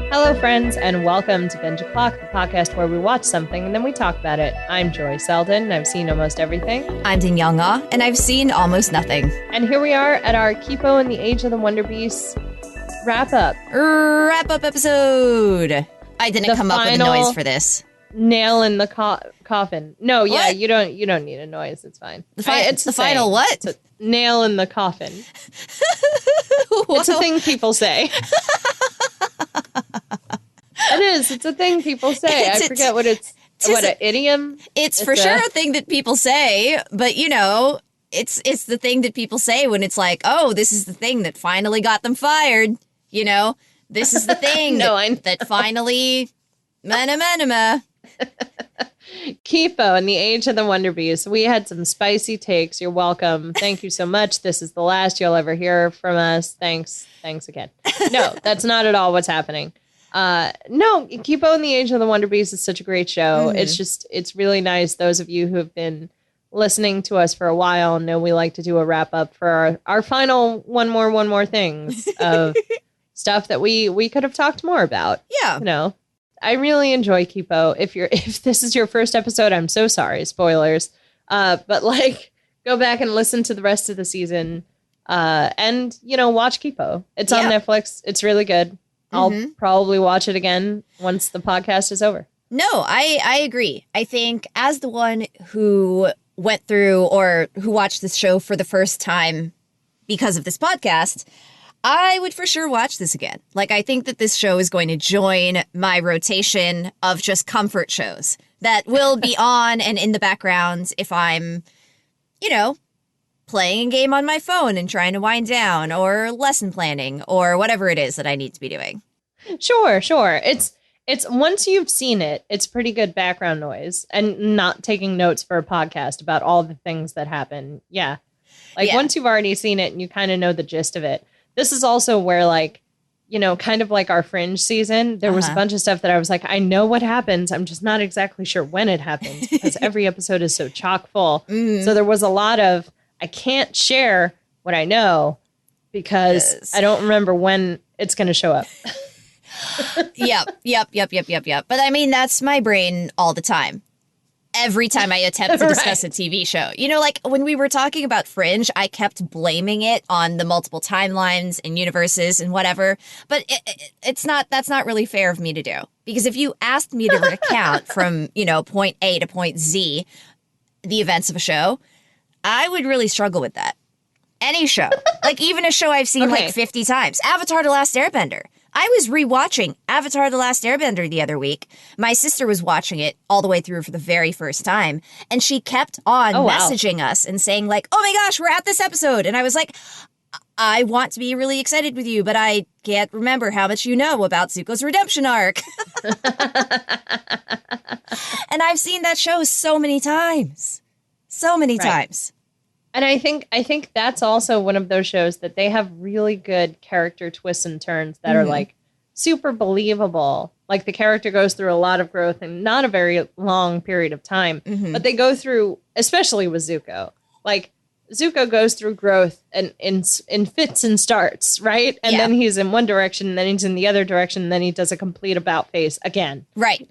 Hello, friends, and welcome to Binge O'Clock, the podcast where we watch something and then we talk about it. I'm Joy Selden, and I've seen almost everything. I'm Danielle, and I've seen almost nothing. And here we are at our Kipo and the Age of the Wonderbeasts wrap-up. Wrap-up episode. I didn't come up with a noise for this. Nail in the coffin. No, what? Yeah, you don't need a noise. It's fine. It's the final what? It's a nail in the coffin. It's a thing people say. It is. It's a thing people say. I forget what it's. What an idiom? It's for sure a thing that people say, but you know, it's the thing that people say when it's like, oh, this is the thing that finally got them fired. You know, this is the thing that finally. Manama. Kipo and the Age of the Wonderbeasts. We had some spicy takes. You're welcome. Thank you so much. This is the last you'll ever hear from us. Thanks again. No, that's not at all what's happening. No, Kipo and the Age of the Wonderbeasts is such a great show. Mm-hmm. It's really nice. Those of you who have been listening to us for a while know we like to do a wrap up for our final one more things of stuff that we could have talked more about. Yeah. You know. I really enjoy Kipo. If this is your first episode, I'm so sorry. Spoilers. But go back and listen to the rest of the season. And watch Kipo. It's on Netflix. It's really good. I'll probably watch it again once the podcast is over. No, I agree. I think as the one who went through or who watched this show for the first time because of this podcast, I would for sure watch this again. I think that this show is going to join my rotation of just comfort shows that will be on and in the background if I'm, playing a game on my phone and trying to wind down or lesson planning or whatever it is that I need to be doing. Sure. It's once you've seen it, it's pretty good background noise and not taking notes for a podcast about all the things that happen. Yeah. Once you've already seen it and you kind of know the gist of it. This is also where, kind of like our Fringe season, there was a bunch of stuff that I was like, I know what happens. I'm just not exactly sure when it happens because every episode is so chock full. Mm-hmm. So there was a lot of, I can't share what I know because I don't remember when it's going to show up. Yep. But I mean, that's my brain all the time. Every time I attempt to discuss a TV show. When we were talking about Fringe, I kept blaming it on the multiple timelines and universes and whatever. But that's not really fair of me to do. Because if you asked me to recount from, point A to point Z, the events of a show, I would really struggle with that. Any show. Even a show I've seen 50 times. Avatar: The Last Airbender. I was rewatching Avatar: The Last Airbender the other week. My sister was watching it all the way through for the very first time. And she kept on messaging us and saying oh my gosh, we're at this episode. And I was like, I want to be really excited with you, but I can't remember how much you know about Zuko's redemption arc. And I've seen that show so many times. So many times. And I think that's also one of those shows that they have really good character twists and turns that are super believable. The character goes through a lot of growth in not a very long period of time, but they go through, especially with Zuko, Zuko goes through growth and in fits and starts, right? And then he's in one direction, and then he's in the other direction, and then he does a complete about face again. Right.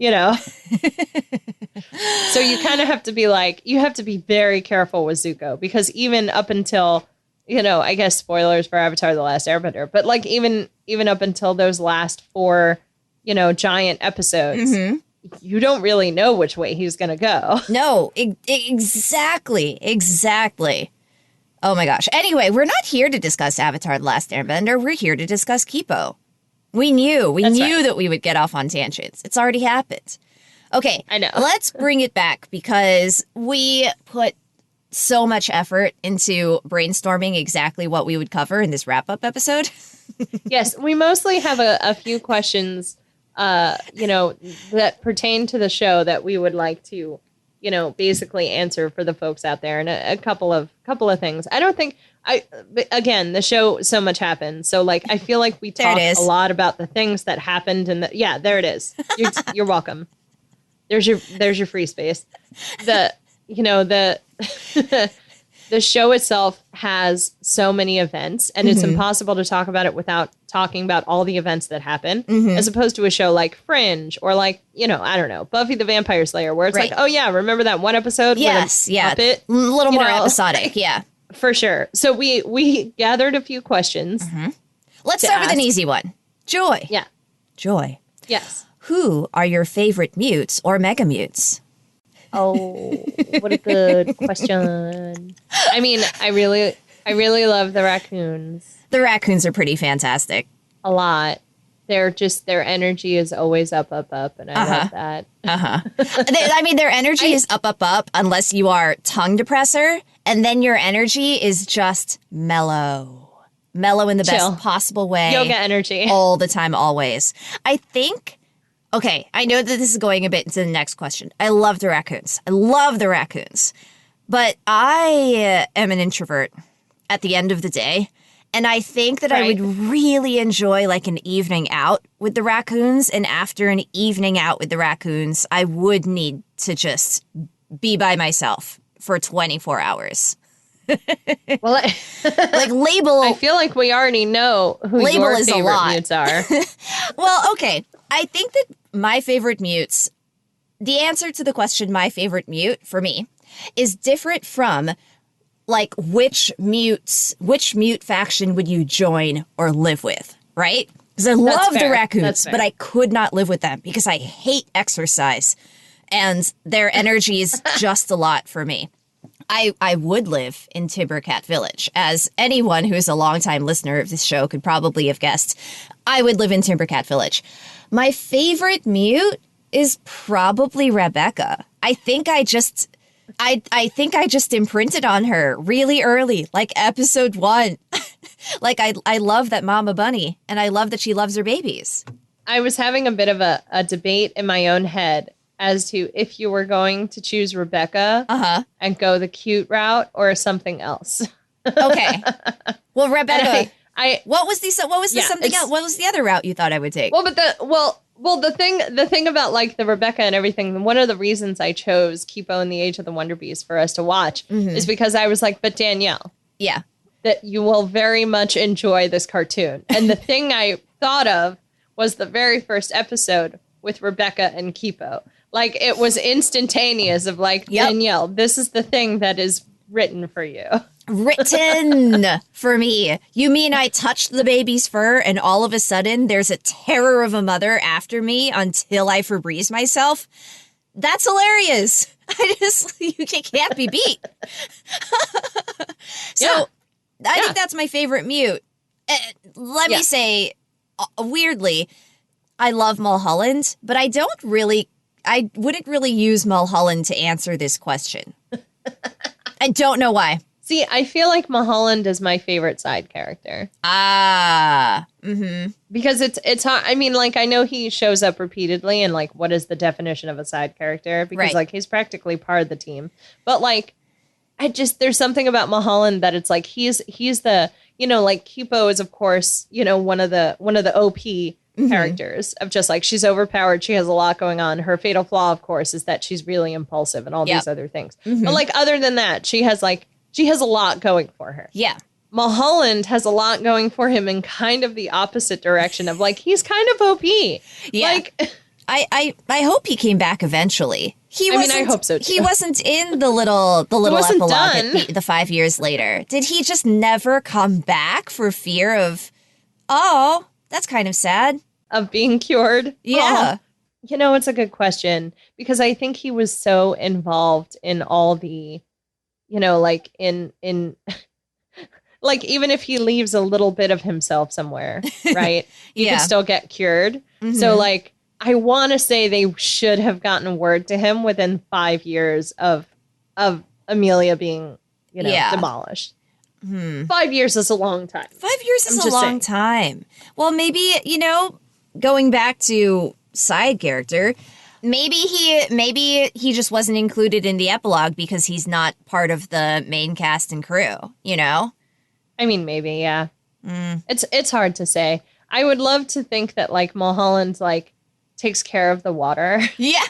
So you kind of have to be you have to be very careful with Zuko because even up until, I guess spoilers for Avatar: The Last Airbender, but even up until those last 4, giant episodes, you don't really know which way he's going to go. No, exactly. Oh my gosh. Anyway, we're not here to discuss Avatar: The Last Airbender. We're here to discuss Kipo. We knew that we would get off on tangents. It's already happened. Okay, I know. Let's bring it back because we put so much effort into brainstorming exactly what we would cover in this wrap-up episode. Yes, we mostly have a few questions, that pertain to the show that we would like to, basically answer for the folks out there, and a couple of things. I don't think again, the show so much happened, so I feel like we talked a lot about the things that happened, and there it is. You're welcome. There's your free space. the show itself has so many events, and it's impossible to talk about it without talking about all the events that happen, as opposed to a show like Fringe or like, I don't know, Buffy the Vampire Slayer, where it's like, oh yeah, remember that one episode? Yes, with a puppet? A little more episodic, yeah. For sure. So we gathered a few questions. Let's start with an easy one. Joy. Yeah. Joy. Yes. Who are your favorite mutes or mega mutes? Oh, what a good question. I mean, I really love the raccoons. The raccoons are pretty fantastic. A lot. Their energy is always up, and I love that. I mean, their energy is up, unless you are tongue depressor, and then your energy is just mellow. Mellow in the best possible way. Yoga energy. All the time, always. I think... Okay, I know that this is going a bit into the next question. I love the raccoons. But I am an introvert at the end of the day. And I think that I would really enjoy like an evening out with the raccoons. And after an evening out with the raccoons, I would need to just be by myself for 24 hours. Well, like label... I feel like we already know who label your favorite mutes are. Well, okay. I think that my favorite mutes, the answer to the question, my favorite mute for me, is different from like which mute faction would you join or live with, right? Because I love the raccoons, but I could not live with them because I hate exercise and their energy is just a lot for me. I would live in Timbercat Village. As anyone who is a longtime listener of this show could probably have guessed, I would live in Timbercat Village. My favorite mute is probably Rebecca. I think I just imprinted on her really early, like episode 1. Like I love that Mama Bunny, and I love that she loves her babies. I was having a bit of a debate in my own head as to if you were going to choose Rebecca and go the cute route or something else. Okay. Well, Rebecca, what was something else? What was the other route you thought I would take? Well, the thing about like the Rebecca and everything, one of the reasons I chose Kipo and the Age of the Wonderbeasts for us to watch is because I was like, but Danielle, that you will very much enjoy this cartoon. And the thing I thought of was the very first episode with Rebecca and Kipo. Like, it was instantaneous of like, Danielle, this is the thing that is written for you. Written for me. You mean I touched the baby's fur and all of a sudden there's a terror of a mother after me until I Febreze myself? That's hilarious. You can't be beat. So I think that's my favorite mute. Let me say, weirdly, I love Mulholland, but I wouldn't really use Mulholland to answer this question. I don't know why. See, I feel like Mulholland is my favorite side character. Because it's hard. I mean, like, I know he shows up repeatedly, and like, what is the definition of a side character? Because like, he's practically part of the team. But like, there's something about Mulholland that it's like he's the, like Kipo is of course, one of the OP characters of just like, she's overpowered, she has a lot going on. Her fatal flaw, of course, is that she's really impulsive and all these other things. But like, other than that, she has a lot going for her. Yeah. Mulholland has a lot going for him in kind of the opposite direction of like, he's kind of OP. Yeah. Like, I hope he came back eventually. I hope so too. He wasn't in the little epilogue at the 5 years later. Did he just never come back for fear of, oh, that's kind of sad. Of being cured? Yeah. Oh, it's a good question because I think he was so involved in all the, like in like, even if he leaves a little bit of himself somewhere, right? You can still get cured. So like, I want to say they should have gotten word to him within 5 years of Amelia being, demolished. 5 years is a long time. 5 years is a long time. Well, maybe, going back to side character, maybe he just wasn't included in the epilogue because he's not part of the main cast and crew, I mean, maybe, yeah. It's hard to say. I would love to think that like Mulholland like takes care of the water. Yeah.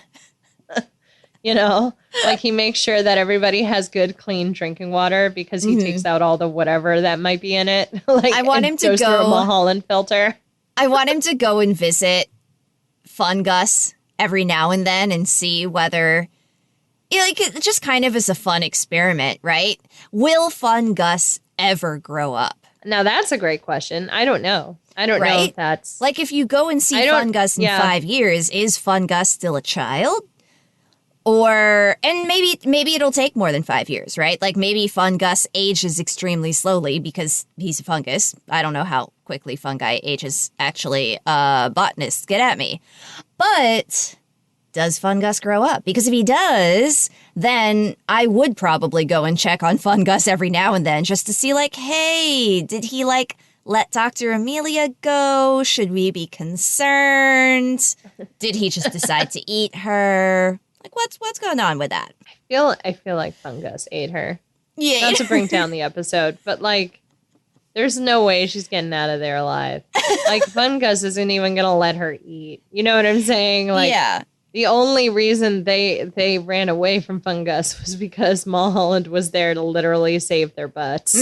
Like he makes sure that everybody has good, clean drinking water because he takes out all the whatever that might be in it. Like I want him to goes through a Mulholland filter. I want him to go and visit Fungus every now and then and see whether, like, it just kind of is a fun experiment, right? Will Fungus ever grow up? Now, that's a great question. I don't know. I don't know if that's... Like, if you go and see Fungus in 5 years, is Fungus still a child? Or, and maybe it'll take more than 5 years, right? Like, maybe Fungus ages extremely slowly because he's a fungus. I don't know how quickly fungi ages, actually. Botanists, get at me. But... does Fungus grow up? Because if he does, then I would probably go and check on Fungus every now and then just to see, like, hey, did he, like, let Dr. Amelia go? Should we be concerned? Did he just decide to eat her? Like, what's going on with that? I feel like Fungus ate her. Yeah. Not to bring down the episode, but, like, there's no way she's getting out of there alive. Like, Fungus isn't even going to let her eat. You know what I'm saying? Like, yeah. The only reason they ran away from Fungus was because Mulholland was there to literally save their butts.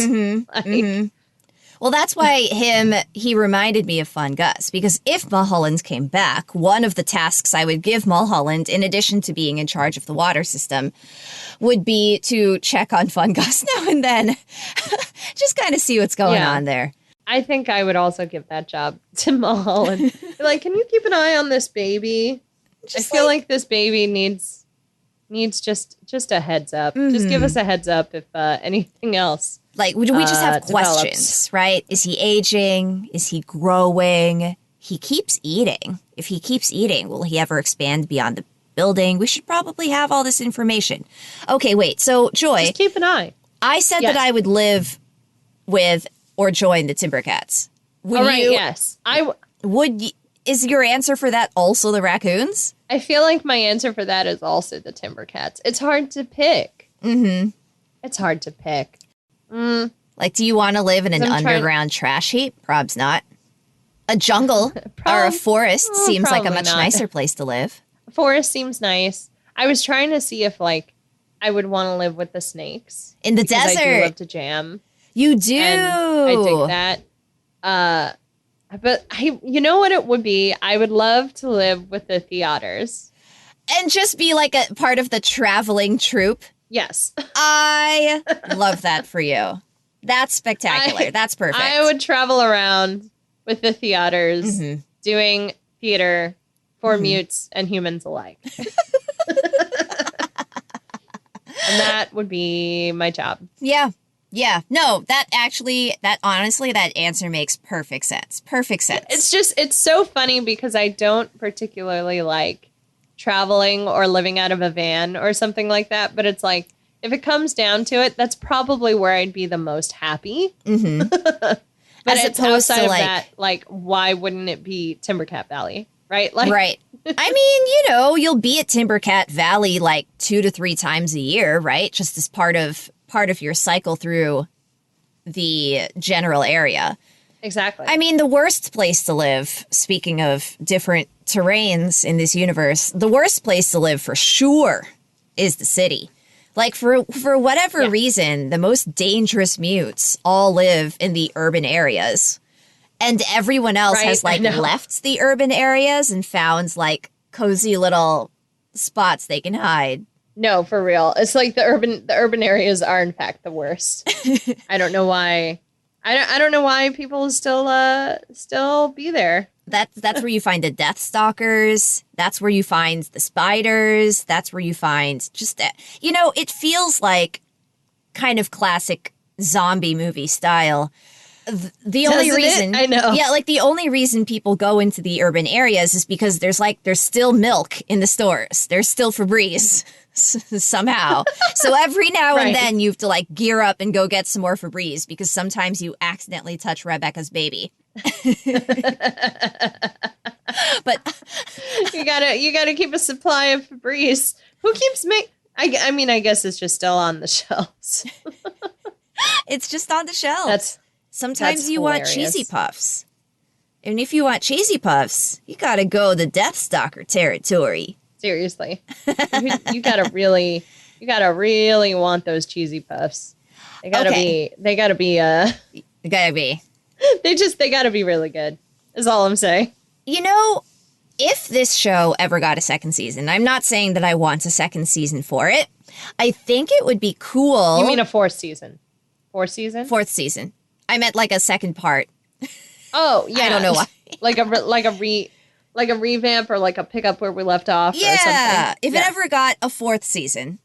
Well, that's why he reminded me of Fungus, because if Mulholland came back, one of the tasks I would give Mulholland, in addition to being in charge of the water system, would be to check on Fungus now and then. Just kind of see what's going on there. I think I would also give that job to Mulholland. Like, can you keep an eye on this baby? I feel like this baby needs just a heads up. Just give us a heads up if anything else. Like, we just have questions, right? Is he aging? Is he growing? He keeps eating. If he keeps eating, will he ever expand beyond the building? We should probably have all this information. Okay, wait. So, Joy. Just keep an eye. I said that I would live with or join the Timbercats. All right, yes. Is your answer for that also the raccoons? I feel like my answer for that is also the Timbercats. It's hard to pick. It's hard to pick. Like, do you want to live in an underground trash heap? Probs not. A jungle or a forest seems like a much nicer place to live. A forest seems nice. I was trying to see if, like, I would want to live with the snakes. In the desert. I do love to jam. You do. And I dig that. But you know what it would be? I would love to live with the theaters. And just be like a part of the traveling troupe. Yes. I love that for you. That's spectacular. That's perfect. I would travel around with the theaters doing theater for mutes and humans alike. And that would be my job. Yeah. Yeah, no, that honestly, that answer makes perfect sense. Perfect sense. It's so funny because I don't particularly like traveling or living out of a van or something like that. But it's like, if it comes down to it, that's probably where I'd be the most happy. But as it's outside of that, like, why wouldn't it be Timbercat Valley? Right? Like, right. I mean, you'll be at Timbercat Valley like 2 to 3 times a year, right? Just as part of your cycle through the general area. Exactly. I mean, the worst place to live, speaking of different terrains in this universe, the worst place to live for sure is the city. Like, for whatever reason, the most dangerous mutes all live in the urban areas. And everyone else has, like, left the urban areas and found, like, cozy little spots they can hide. No, for real. It's like the urban areas are in fact the worst. I don't know why. I don't know why people still be there. That's where you find the Death Stalkers. That's where you find the spiders. That's where you find just that. It feels like kind of classic zombie movie style. The only reason, I know. Yeah, like the only reason people go into the urban areas is because there's still milk in the stores. There's still Febreze somehow. So every now and then you have to like gear up and go get some more Febreze because sometimes you accidentally touch Rebecca's baby. But you gotta keep a supply of Febreze. Who keeps I mean, I guess it's just still on the shelves. It's just on the shelves. Sometimes you want cheesy puffs. And if you want cheesy puffs, you gotta go the Death Stalker territory. Seriously. You gotta really want those cheesy puffs. They gotta be, They gotta be. they gotta be really good, is all I'm saying. You know, if this show ever got a second season, I'm not saying that I want a second season for it. I think it would be cool. You mean a fourth season? Fourth season? Fourth season. I meant like a second part. Oh, yeah. I don't know why. like a revamp or like a pick up where we left off or something. If it ever got a fourth season,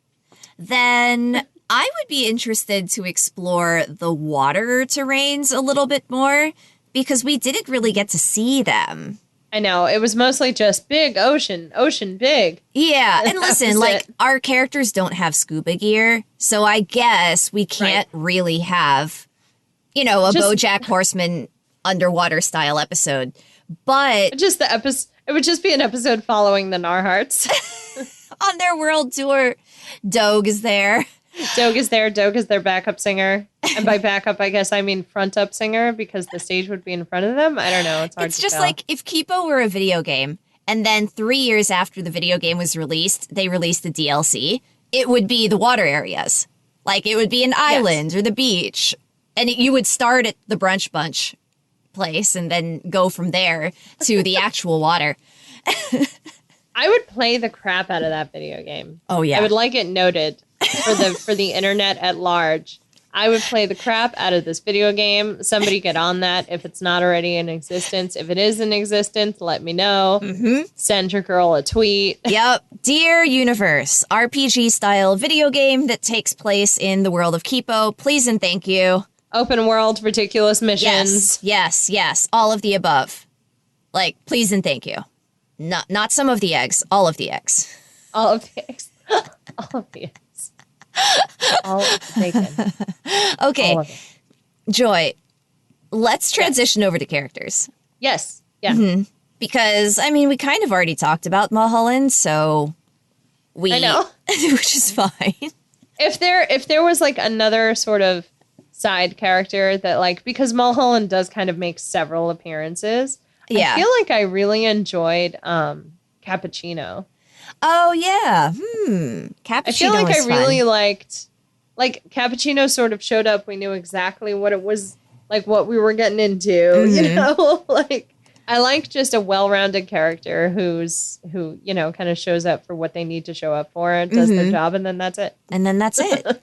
then I would be interested to explore the water terrains a little bit more because we didn't really get to see them. I know. It was mostly just big ocean big. Yeah. And listen, like, our characters don't have scuba gear, so I guess we can't really have, a BoJack Horseman underwater style episode. But it would just be an episode following the Narharts. On their world tour, Doge is there. Doge is their backup singer. And by backup, I guess I mean front-up singer because the stage would be in front of them. I don't know. It's hard to tell. It's just like if Kipo were a video game, and then 3 years after the video game was released, they released the DLC, it would be the water areas. Like, it would be an island or the beach. And you would start at the Brunch Bunch place and then go from there to the actual water. I would play the crap out of that video game. Oh, yeah. I would like it noted for the internet at large. I would play the crap out of this video game. Somebody get on that if it's not already in existence. If it is in existence, let me know. Mm-hmm. Send your girl a tweet. Yep. Dear Universe, RPG-style video game that takes place in the world of Kipo, please and thank you. Open world, ridiculous missions. Yes. All of the above. Like, please and thank you. Not some of the eggs. All of the eggs. All of the eggs. All of the eggs. All of the bacon. Okay. Joy, let's transition over to characters. Yes. Yeah. Mm-hmm. Because, I mean, we kind of already talked about Mulholland, so I know. Which is fine. If there was, like, another sort of side character that, like, because Mulholland does kind of make several appearances. Yeah. I feel like I really enjoyed Cappuccino. Oh, yeah. Cappuccino I feel like I really fun. liked, like, Cappuccino sort of showed up. We knew exactly what it was, like, what we were getting into, Mm-hmm. Like, I like just a well-rounded character who, kind of shows up for what they need to show up for, does their job, and then that's it. And then that's it.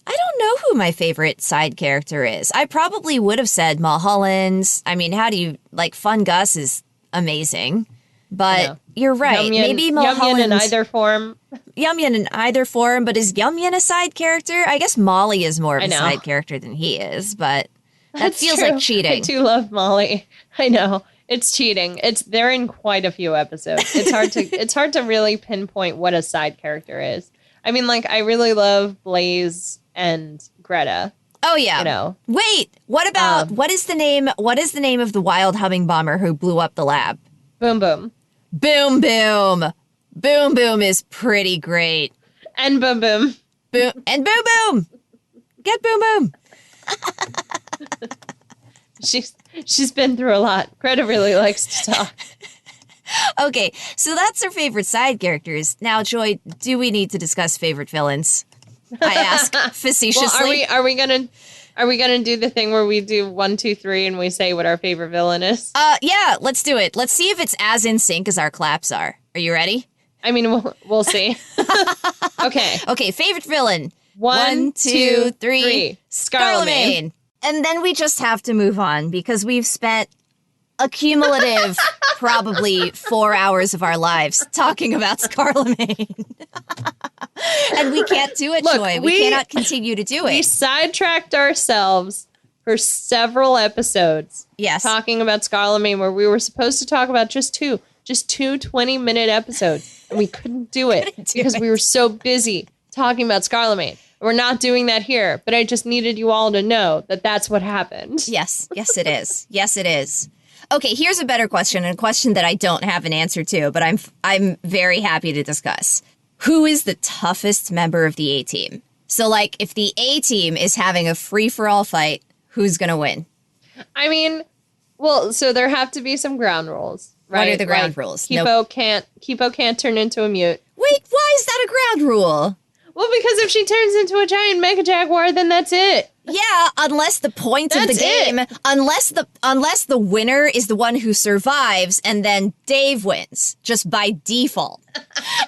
I don't know who my favorite side character is. I probably would have said Mulholland. I mean, Fun Gus is amazing. But you're right. Maybe Mulholland. Yum in either form. Yum in either form, but is Yum a side character? I guess Molly is more of a side character than he is, but that feels like cheating. I do love Molly. I know. It's cheating. They're in quite a few episodes. It's hard to really pinpoint what a side character is. I mean, like, I really love Blaze and Greta. Oh yeah. Wait, what about what is the name of the wild humming bomber who blew up the lab? Boom Boom. Boom Boom. Boom Boom is pretty great. And Boom Boom. Boom and Boom Boom. Get Boom Boom. She's been through a lot. Greta really likes to talk. Okay, so that's our favorite side characters. Now, Joy, do we need to discuss favorite villains? I ask facetiously. Well, are we gonna do the thing where we do 1, 2, 3 and we say what our favorite villain is? Yeah, let's do it. Let's see if it's as in sync as our claps are. Are you ready? I mean, we'll see. Okay. Okay, favorite villain. 1, 2, 3. Scarlemagne. And then we just have to move on because we've spent a cumulative probably 4 hours of our lives talking about Scarlemagne. And we can't do it, Look, Joy. We cannot continue to do it. We sidetracked ourselves for several episodes. Yes. Talking about Scarlemagne, where we were supposed to talk about just two 20-minute episodes. And we couldn't do it because we were so busy talking about Scarlemagne. We're not doing that here, but I just needed you all to know that that's what happened. Yes. Yes, it is. Yes, it is. Okay, here's a better question, and a question that I don't have an answer to, but I'm very happy to discuss. Who is the toughest member of the A-Team? So, like, if the A-Team is having a free-for-all fight, who's going to win? I mean, well, so there have to be some ground rules. Right? What are the ground rules? Kipo can't turn into a mute. Wait, why is that a ground rule? Well, because if she turns into a giant mega jaguar, then that's it. Yeah, unless the point of the game, unless the winner is the one who survives, and then Dave wins just by default.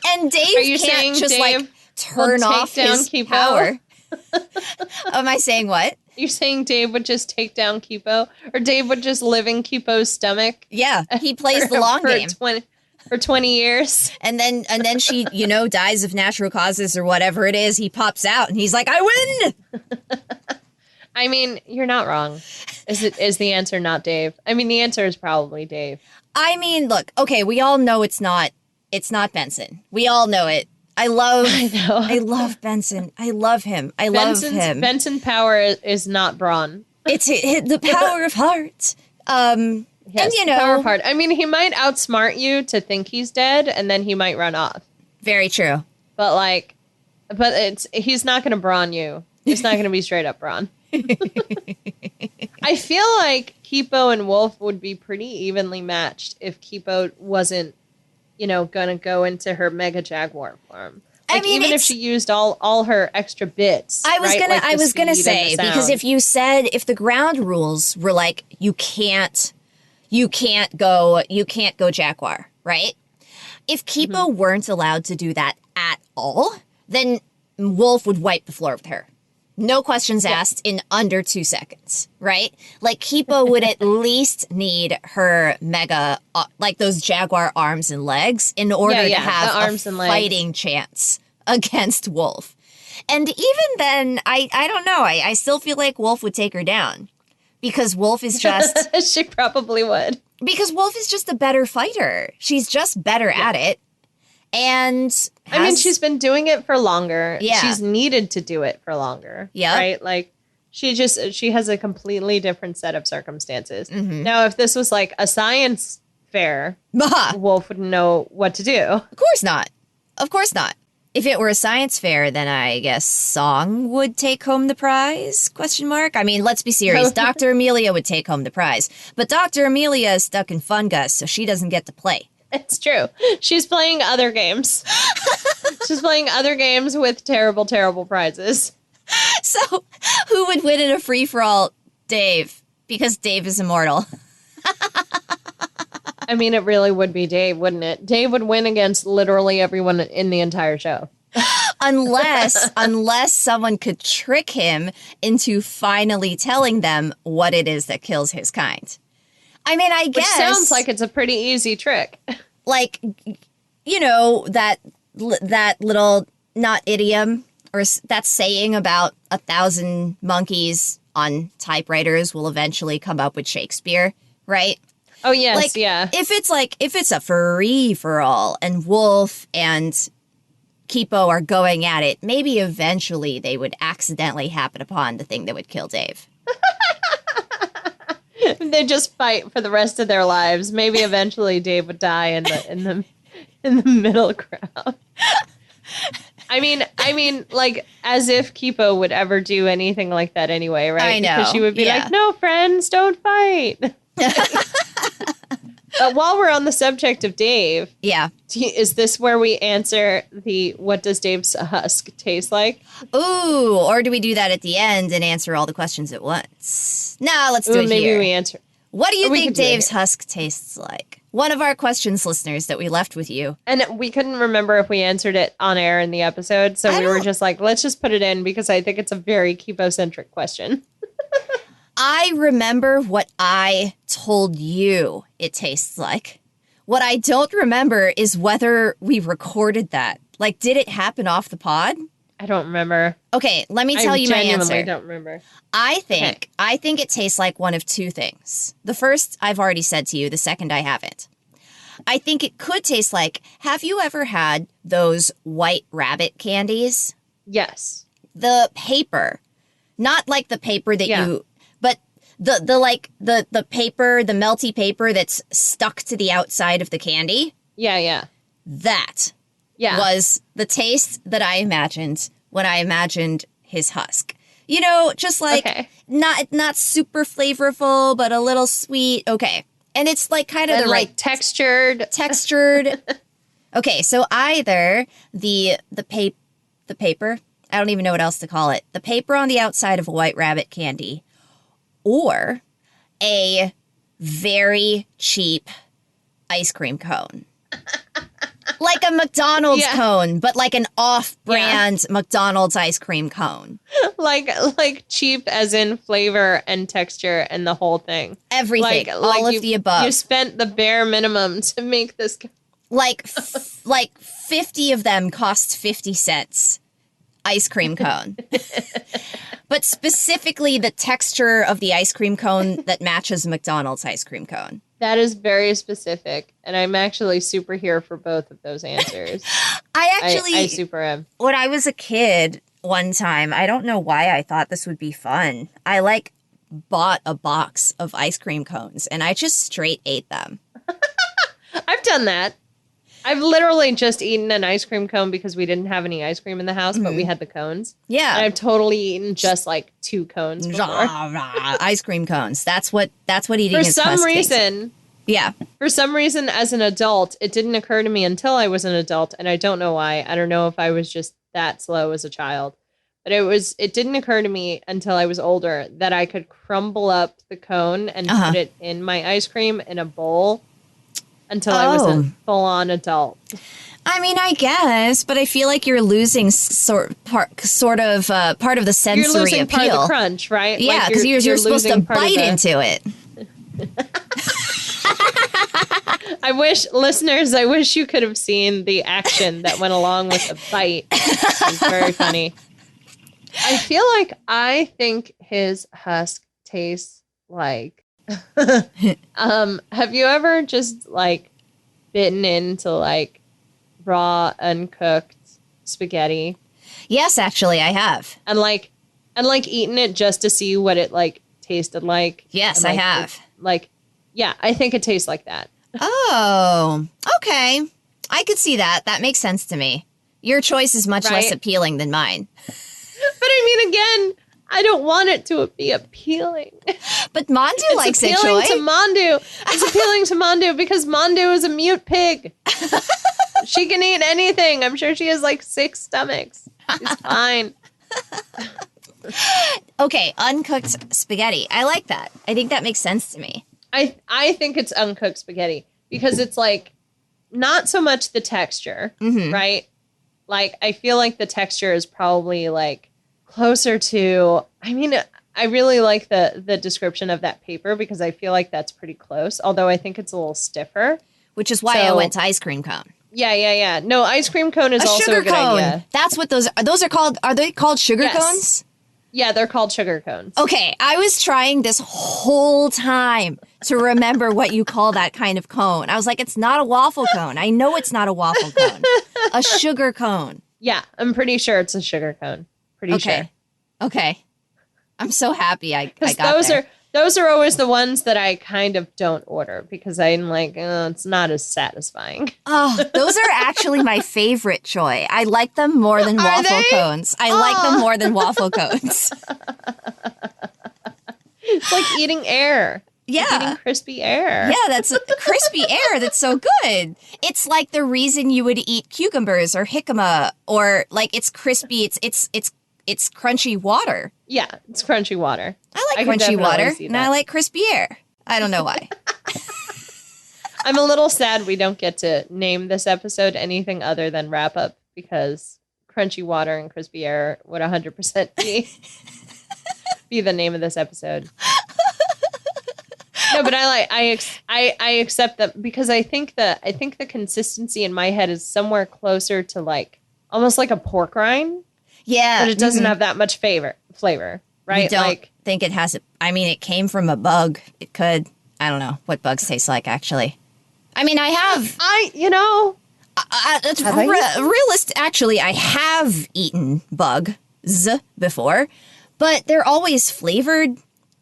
And Dave can't just like turn off his Kipo? Power. Am I saying what? You're saying Dave would just take down Kipo, or Dave would just live in Kipo's stomach? Yeah, he plays the long game. For 20 years. And then she, dies of natural causes or whatever it is. He pops out and he's like, I win! I mean, you're not wrong. Is the answer not Dave? I mean, the answer is probably Dave. I mean, look, okay, we all know it's not Benson. We all know it. I love Benson. I love him. Love him. Benson power is not brawn. It's the power of heart. Yes, and power part. I mean, he might outsmart you to think he's dead, and then he might run off. Very true. But he's not going to brawn you. It's not going to be straight up brawn. I feel like Kipo and Wolf would be pretty evenly matched if Kipo wasn't, going to go into her mega jaguar form. Like, I mean, even if she used all her extra bits. I was gonna say, because if the ground rules were like you can't go jaguar, right? If Kipo weren't allowed to do that at all, then Wolf would wipe the floor with her. No questions asked in under 2 seconds, right? Like, Kipo would at least need her mega, like those jaguar arms and legs in order to have a fighting chance against Wolf. And even then, I don't know. I still feel like Wolf would take her down. Because Wolf is just... She probably would. Because Wolf is just a better fighter. She's just better at it. And I mean, she's been doing it for longer. Yeah. She's needed to do it for longer. Yeah. Right? Like, she has a completely different set of circumstances. Mm-hmm. Now, if this was like a science fair, Wolf wouldn't know what to do. Of course not. Of course not. If it were a science fair, then I guess Song would take home the prize? ? I mean, let's be serious. Dr. Amelia would take home the prize. But Dr. Amelia is stuck in Fungus, so she doesn't get to play. It's true. She's playing other games. She's playing other games with terrible, terrible prizes. So, who would win in a free-for-all? Dave. Because Dave is immortal. I mean, it really would be Dave, wouldn't it? Dave would win against literally everyone in the entire show. Unless someone could trick him into finally telling them what it is that kills his kind. I mean, I guess... Which sounds like it's a pretty easy trick. Like, that little, not idiom, or that saying about 1,000 monkeys on typewriters will eventually come up with Shakespeare, right? Oh, yes, yeah. If it's a free-for-all and Wolf and Kipo are going at it, maybe eventually they would accidentally happen upon the thing that would kill Dave. They just fight for the rest of their lives. Maybe eventually Dave would die in the middle crowd. I mean, like, as if Kipo would ever do anything like that anyway, right? I know. Because she would be like, "No, friends, don't fight." But while we're on the subject of Dave, is this where we answer the "What does Dave's husk taste like"? Ooh, or do we do that at the end and answer all the questions at once? No, let's do it maybe here. Maybe we answer. What do you think Dave's husk tastes like? One of our questions, listeners, that we left with you. And we couldn't remember if we answered it on air in the episode, so we were just like, let's just put it in because I think it's a very Kipo-centric question. I remember what I told you it tastes like. What I don't remember is whether we recorded that. Like, did it happen off the pod? I don't remember. Okay, let me tell you my answer. I don't remember. I think it tastes like one of two things. The first, I've already said to you. The second, I haven't. I think it could taste like, have you ever had those white rabbit candies? Yes. The paper. Not like the paper that you... But the paper, the melty paper that's stuck to the outside of the candy. Yeah. That was the taste that I imagined when I imagined his husk. Just like not super flavorful, but a little sweet. Okay. And it's like kind of and the right textured. Okay, so either the paper, I don't even know what else to call it, the paper on the outside of a White Rabbit candy, or a very cheap ice cream cone. Like a McDonald's cone, but like an off-brand McDonald's ice cream cone. Like cheap as in flavor and texture and the whole thing. Everything. All of the above. You spent the bare minimum to make this. Like 50 of them cost 50 cents. Ice cream cone. But specifically the texture of the ice cream cone that matches McDonald's ice cream cone. That is very specific, and I'm actually super here for both of those answers. I super am. When I was a kid one time, I don't know why I thought this would be fun. I bought a box of ice cream cones, and I just straight ate them. I've done that. I've literally just eaten an ice cream cone because we didn't have any ice cream in the house, but we had the cones. Yeah. And I've totally eaten just like 2 cones before. Ice cream cones. That's what eating is. For some reason. Yeah. For some reason, as an adult, it didn't occur to me until I was an adult, and I don't know why. I don't know if I was just that slow as a child. But it didn't occur to me until I was older that I could crumble up the cone and put it in my ice cream in a bowl. Until I was a full-on adult. I mean, I guess, but I feel like you're losing part of the sensory appeal. You're losing appeal. Part of the crunch, right? Yeah, because you're supposed to bite into it. I wish you could have seen the action that went along with the bite. It was very funny. I think his husk tastes like have you ever just like bitten into like raw uncooked spaghetti? Yes, actually I have. And eaten it just to see what it like tasted like? Yes, I have. I think it tastes like that. Oh, okay. I could see that. That makes sense to me. Your choice is much less appealing than mine. But I mean, again, I don't want it to be appealing. But Mandu likes it, Joy. It's appealing to Mandu because Mandu is a mute pig. She can eat anything. I'm sure she has like 6 stomachs. She's fine. Okay, uncooked spaghetti. I like that. I think that makes sense to me. I think it's uncooked spaghetti because it's like not so much the texture, right? Like I feel like the texture is probably like closer to, I mean, I really like the description of that paper because I feel like that's pretty close, although I think it's a little stiffer. Which is why I went to ice cream cone. Yeah. No, ice cream cone is also a good idea. That's what those are called. Are they called sugar cones? Yeah, they're called sugar cones. Okay, I was trying this whole time to remember what you call that kind of cone. I was like, it's not a waffle cone. I know it's not a waffle cone. A sugar cone. Yeah, I'm pretty sure it's a sugar cone. Pretty sure. Okay. I'm so happy I got there. Those are always the ones that I kind of don't order because I'm like, it's not as satisfying. Oh, those are actually my favorite, Joy. I like them more than waffle cones. I like them more than waffle cones. It's like eating air. Yeah. Like eating crispy air. Yeah, that's crispy air. That's so good. It's like the reason you would eat cucumbers or jicama, or like it's crispy. It's crunchy water. Yeah, it's crunchy water. I like crunchy water, and I like crispy air. I don't know why. I'm a little sad we don't get to name this episode anything other than wrap up because crunchy water and crispy air would 100% be the name of this episode. No, but I accept that because I think the consistency in my head is somewhere closer to like almost like a pork rind. Yeah. But it doesn't have that much flavor, right? You don't think it has it. I mean, it came from a bug. It could. I don't know what bugs taste like, actually. I mean, I have. It's realistic. Actually, I have eaten bugs before, but they're always flavored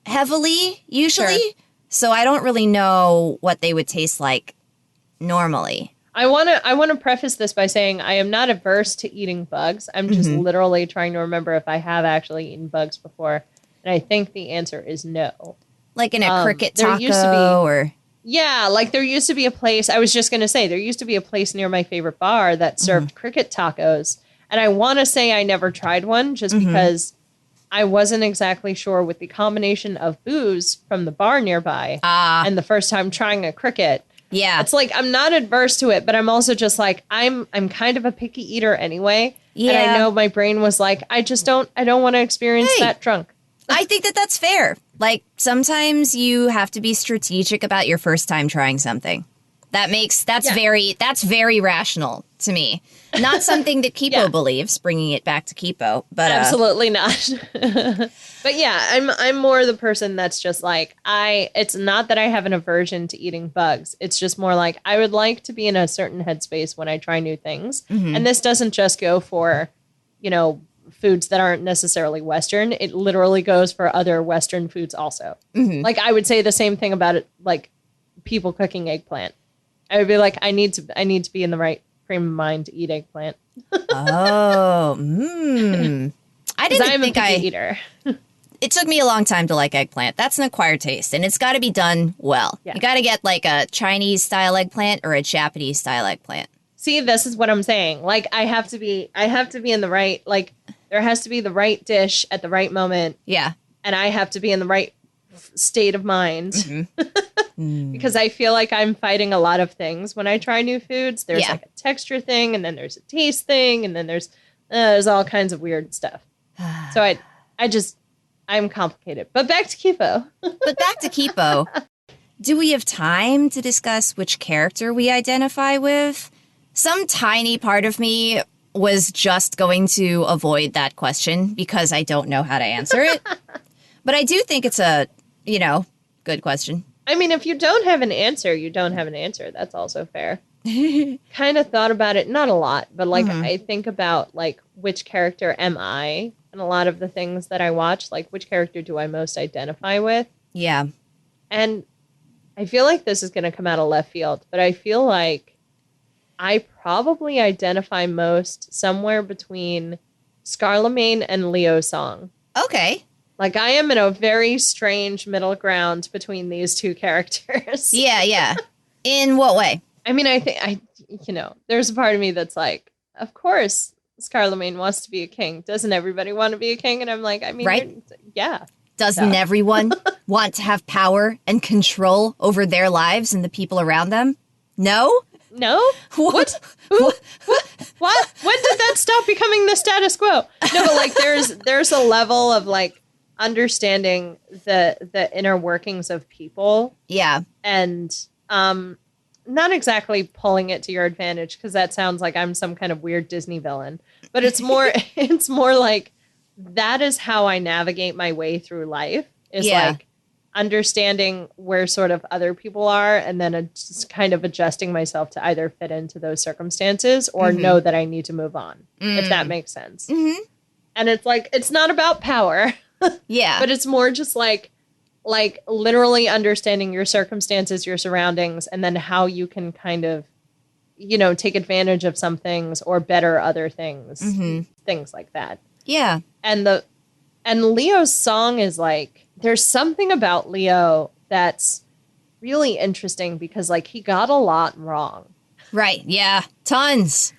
heavily, usually. Sure. So I don't really know what they would taste like normally. I want to preface this by saying I am not averse to eating bugs. I'm just literally trying to remember if I have actually eaten bugs before. And I think the answer is no. Like in a cricket taco or... Yeah, like there used to be a place, I was just going to say, there used to be a place near my favorite bar that served cricket tacos. And I want to say I never tried one just because I wasn't exactly sure with the combination of booze from the bar nearby and the first time trying a cricket. Yeah. It's like I'm not adverse to it, but I'm also just like I'm kind of a picky eater anyway. Yeah. And I know my brain was like, I don't want to experience that drunk. I think that that's fair. Like sometimes you have to be strategic about your first time trying something. That's very rational to me. Not something that Kipo believes, bringing it back to Kipo, but absolutely not. But yeah, I'm more the person that's just like it's not that I have an aversion to eating bugs. It's just more like I would like to be in a certain headspace when I try new things. And this doesn't just go for, foods that aren't necessarily Western. It literally goes for other Western foods also. Like I would say the same thing about it, like people cooking eggplant. I would be like, I need to be in the right frame of mind to eat eggplant. I didn't think I'm a picky eater. It took me a long time to like eggplant. That's an acquired taste, and it's got to be done well. Yeah. You got to get like a Chinese style eggplant or a Japanese style eggplant. See, this is what I'm saying. Like I have to be in the right, like there has to be the right dish at the right moment. Yeah. And I have to be in the right state of mind. Because I feel like I'm fighting a lot of things when I try new foods. There's like a texture thing, and then there's a taste thing, and then there's all kinds of weird stuff. So I'm complicated. But back to Kipo. Do we have time to discuss which character we identify with? Some tiny part of me was just going to avoid that question because I don't know how to answer it. But I do think it's a, good question. I mean, if you don't have an answer, you don't have an answer. That's also fair. Kind of thought about it, not a lot, but like I think about like which character am I and a lot of the things that I watch, like which character do I most identify with? Yeah. And I feel like this is going to come out of left field, but I feel like I probably identify most somewhere between Scarlemagne and Leo Song. Okay. Like, I am in a very strange middle ground between these two characters. Yeah. In what way? I mean, I think, there's a part of me that's like, of course, Scarlemagne wants to be a king. Doesn't everybody want to be a king? And I'm like, I mean, right? Yeah. Doesn't everyone want to have power and control over their lives and the people around them? No? No? What? What? When did that stop becoming the status quo? No, but like there's a level of like understanding the inner workings of people. Yeah. And not exactly pulling it to your advantage, because that sounds like I'm some kind of weird Disney villain. But it's more like that is how I navigate my way through life, is like understanding where sort of other people are, and then just kind of adjusting myself to either fit into those circumstances or know that I need to move on, if that makes sense. And it's like, it's not about power. Yeah. But it's more just like literally understanding your circumstances, your surroundings, and then how you can kind of, take advantage of some things or better other things, things like that. Yeah. And Leo's song is like, there's something about Leo that's really interesting because like he got a lot wrong. Right. Yeah. Tons.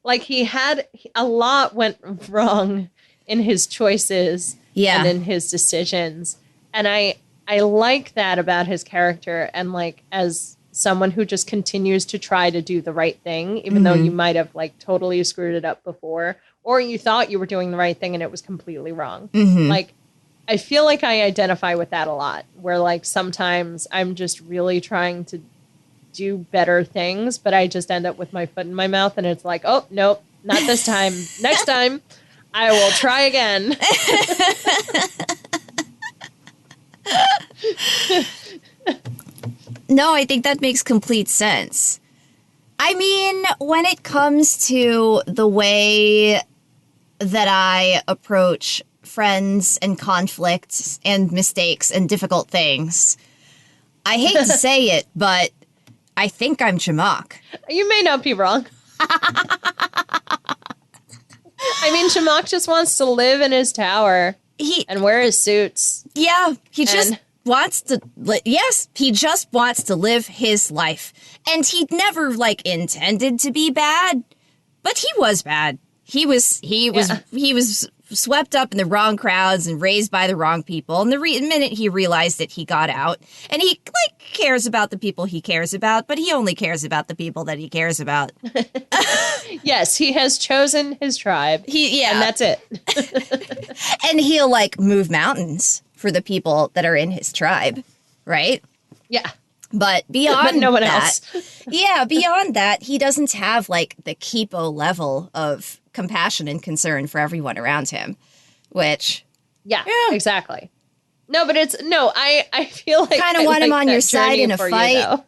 Like he had a lot went wrong in his choices and in his decisions. And I like that about his character. And like, as someone who just continues to try to do the right thing, even though you might have like totally screwed it up before, or you thought you were doing the right thing and it was completely wrong. Like, I feel like I identify with that a lot, where like sometimes I'm just really trying to do better things, but I just end up with my foot in my mouth and it's like, oh, nope, not this time. Next time I will try again. No, I think that makes complete sense. I mean, when it comes to the way that I approach friends and conflicts and mistakes and difficult things, I hate to say it, but I think I'm Chamak. You may not be wrong. I mean, Chamak just wants to live in his tower and wear his suits. Yeah, he just wants to, he just wants to live his life. And he never, like, intended to be bad, but he was bad. He was swept up in the wrong crowds and raised by the wrong people. And the minute he realized it, he got out. And he, like, cares about the people he cares about, but he only cares about the people that he cares about. Yes, he has chosen his tribe. And that's it. And he'll, like, move mountains for the people that are in his tribe, right? Yeah. But beyond but no one that, else. beyond that, he doesn't have, like, the Kipo level of compassion and concern for everyone around him, which... Yeah, exactly. No, but I feel like... Kind of want him on your side in a fight.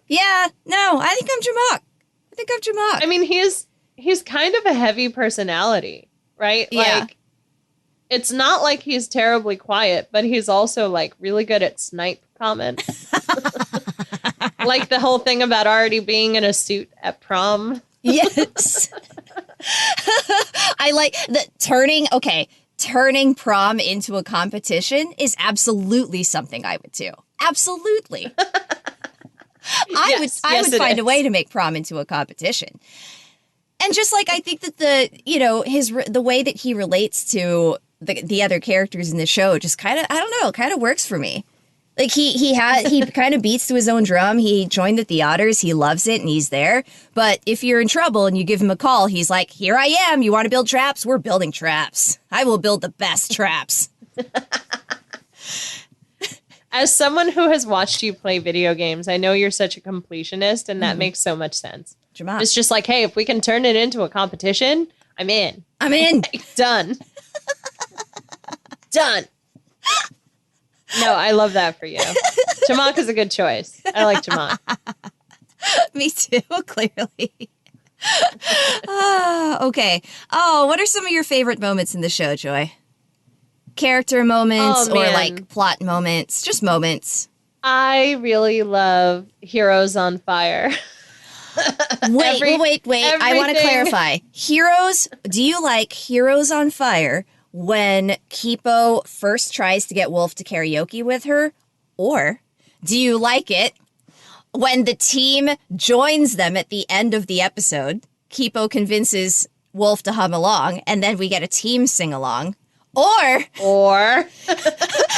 Yeah, no, I think I'm Jamak. I mean, he's kind of a heavy personality, right? Yeah. Like, it's not like he's terribly quiet, but he's also, like, really good at snipe comments. Like the whole thing about already being in a suit at prom. Yes. I like the turning prom into a competition is absolutely something I would do. Absolutely. I would find a way to make prom into a competition. And just like, I think that the way that he relates to the other characters in the show just kind of works for me. Like he kind of beats to his own drum. He joined the theaters. He loves it and he's there. But if you're in trouble and you give him a call, he's like, here I am. You want to build traps? We're building traps. I will build the best traps. As someone who has watched you play video games, I know you're such a completionist and that makes so much sense. Jamal. It's just like, hey, if we can turn it into a competition, I'm in. Done. Done. No, I love that for you. Jamak is a good choice. I like Jamak. Me too, clearly. Okay. Oh, what are some of your favorite moments in the show, Joy? Character moments or like plot moments, just moments. I really love Heroes on Fire. Wait. I want to clarify. Do you like Heroes on Fire when Kipo first tries to get Wolf to karaoke with her? Or do you like it when the team joins them at the end of the episode? Kipo convinces Wolf to hum along, and then we get a team sing along. Or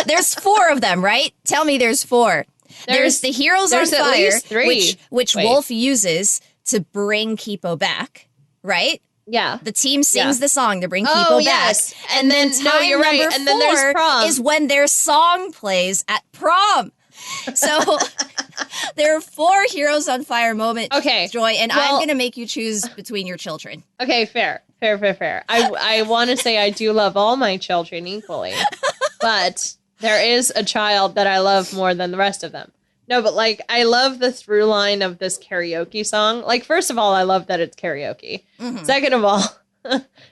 there's 4 of them, right? Tell me there's 4. There's the Heroes on Fire, at least 3. which Wolf uses to bring Kipo back, right? Yeah. The team sings the song to bring Kipo back. Yes. And then time number 4 and then there's prom. is when their song plays at prom. So there are 4 Heroes on Fire moments, Joy, and I'm going to make you choose between your children. Okay, fair. I want to say I do love all my children equally, but there is a child that I love more than the rest of them. No, but like, I love the through line of this karaoke song. Like, first of all, I love that it's karaoke. Mm-hmm. Second of all,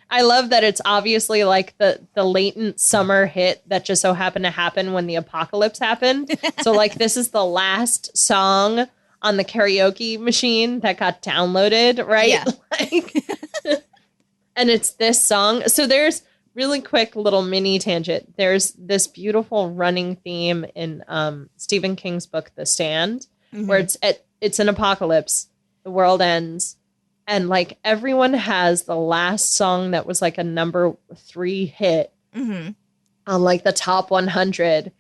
I love that it's obviously like the latent summer hit that just so happened to happen when the apocalypse happened. So like, this is the last song on the karaoke machine that got downloaded, right? Yeah. And it's this song. So there's really quick little mini tangent. There's this beautiful running theme in Stephen King's book, The Stand, where it's an apocalypse. The world ends. And like everyone has the last song that was like a number 3 hit on like the top 100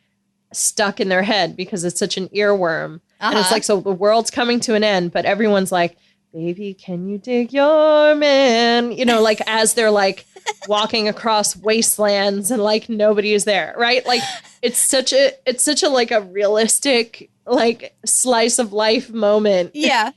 stuck in their head because it's such an earworm. And it's like, so the world's coming to an end, but everyone's like, baby, can you dig your man? You know, like as they're like walking across wastelands and like nobody is there, right? Like it's such a like a realistic like slice of life moment. Yeah.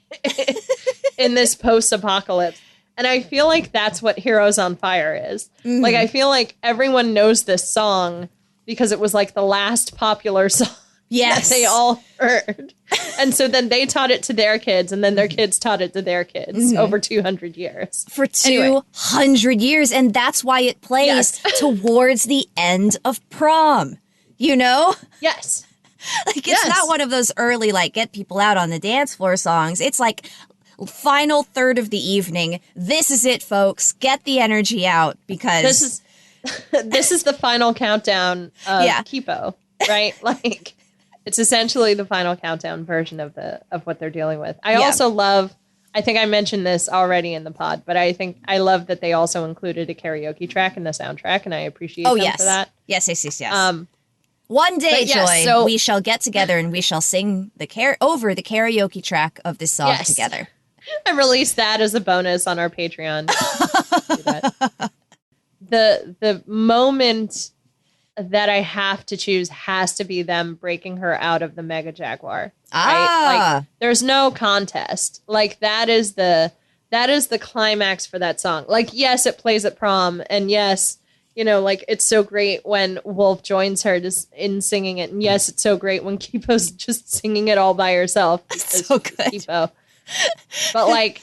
In this post-apocalypse. And I feel like that's what Heroes on Fire is. Like I feel like everyone knows this song because it was like the last popular song. Yes. That they all heard. And so then they taught it to their kids, and then their kids taught it to their kids over 200 years. For 200 years. And that's why it plays towards the end of prom. You know? Yes. Like, it's not one of those early, like, get people out on the dance floor songs. It's like final third of the evening. This is it, folks. Get the energy out because... This is the final countdown of Kipo. right? Like, it's essentially the final countdown version of what they're dealing with. I also love, I think I mentioned this already in the pod, but I love that they also included a karaoke track in the soundtrack, and I appreciate them for that. Yes. One day, Joy, we shall get together and we shall sing over the karaoke track of this song together. I released that as a bonus on our Patreon. The moment that I have to choose has to be them breaking her out of the Mega Jaguar. Right? Like, there's no contest. Like, that is the climax for that song. Like, yes, it plays at prom, and yes, you know, like, it's so great when Wolf joins her in singing it, and yes, it's so great when Kipo's just singing it all by herself. It's so good. Kipo. But, like,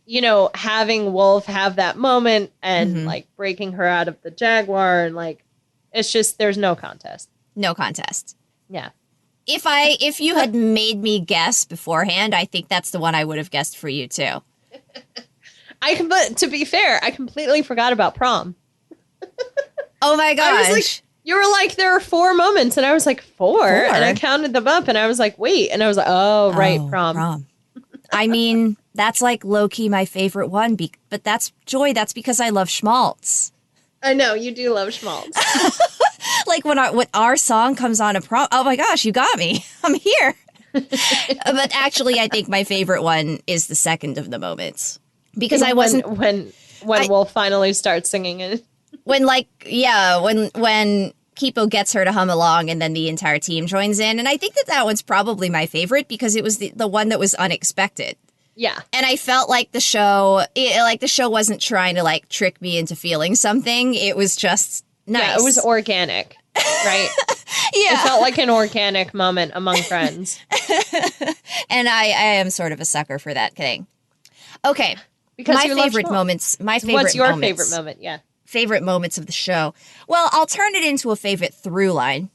you know, having Wolf have that moment and like breaking her out of the Jaguar, and like, it's just, there's no contest. No contest. Yeah. If you had made me guess beforehand, I think that's the one I would have guessed for you too. But to be fair, I completely forgot about prom. Oh my gosh. I was like, you were like, there are 4 moments, and I was like, 4? And I counted them up, and I was like, wait, and I was like, oh, right, prom. I mean, that's like low-key my favorite one, but that's Joy. That's because I love schmaltz. I know, you do love schmaltz. Like when our song comes on a prom, oh my gosh, you got me. I'm here. But actually, I think my favorite one is the second of the moments. Because I wasn't... When Wolf finally starts singing it. When Kipo gets her to hum along and then the entire team joins in. And I think that one's probably my favorite because it was the one that was unexpected. Yeah. And I felt like the show wasn't trying to like trick me into feeling something. It was just nice. Yeah, it was organic, right? Yeah. It felt like an organic moment among friends. And I am sort of a sucker for that thing. Okay. Because my favorite moments. What's your favorite moment? Yeah. Favorite moments of the show. Well, I'll turn it into a favorite through line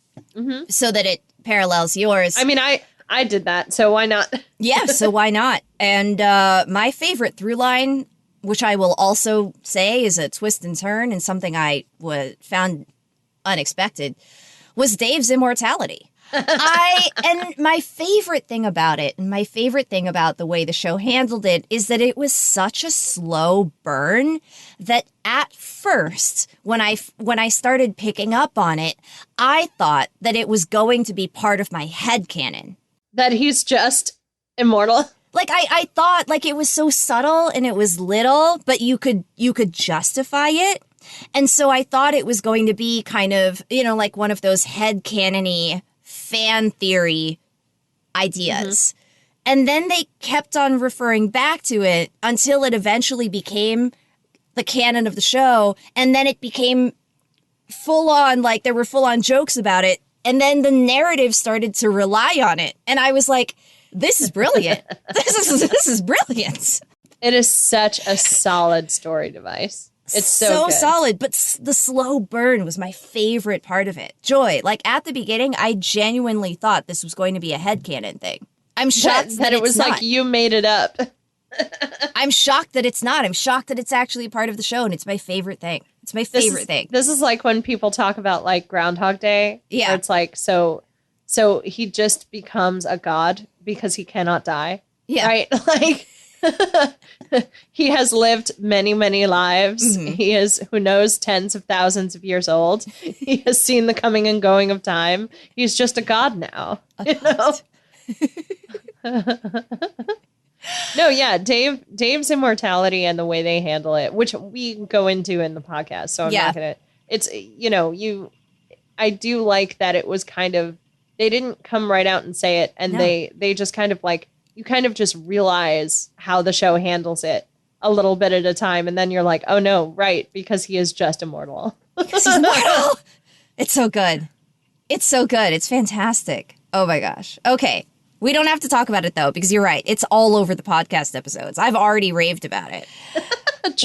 so that it parallels yours. I mean, I did that, so why not? Yeah, so why not? And my favorite through line, which I will also say is a twist and turn and something I found unexpected, was Dave's immortality. And my favorite thing about it, and my favorite thing about the way the show handled it, is that it was such a slow burn that at first, when I started picking up on it, I thought that it was going to be part of my headcanon. That he's just immortal? Like, I thought, like, it was so subtle and it was little, but you could justify it. And so I thought it was going to be kind of, you know, like one of those headcanon-y fan theory ideas. And then they kept on referring back to it until it eventually became the canon of the show. And then it became full on, like, there were full on jokes about it. And then the narrative started to rely on it. And I was like, this is brilliant. This is brilliant. It is such a solid story device. It's so solid, but the slow burn was my favorite part of it. Joy, like at the beginning, I genuinely thought this was going to be a headcanon thing. I'm shocked that it was not. Like you made it up. I'm shocked that it's not. I'm shocked that it's actually part of the show, and it's my favorite thing. It's my favorite thing. This is like when people talk about like Groundhog Day. Yeah. Where it's like, so he just becomes a god because he cannot die. Yeah. Right? Like... He has lived many, many lives. He is, who knows, tens of thousands of years old. He has seen the coming and going of time. He's just a god now. No, yeah, Dave's immortality and the way they handle it, which we go into in the podcast. So I'm not gonna. It's, you know, I do like that it was kind of, they didn't come right out and say it, and they just kind of like. You kind of just realize how the show handles it a little bit at a time. And then you're like, oh, no, right, because he is just immortal. Because he's immortal. It's so good. It's so good. It's fantastic. Oh, my gosh. Okay. We don't have to talk about it, though, because you're right. It's all over the podcast episodes. I've already raved about it.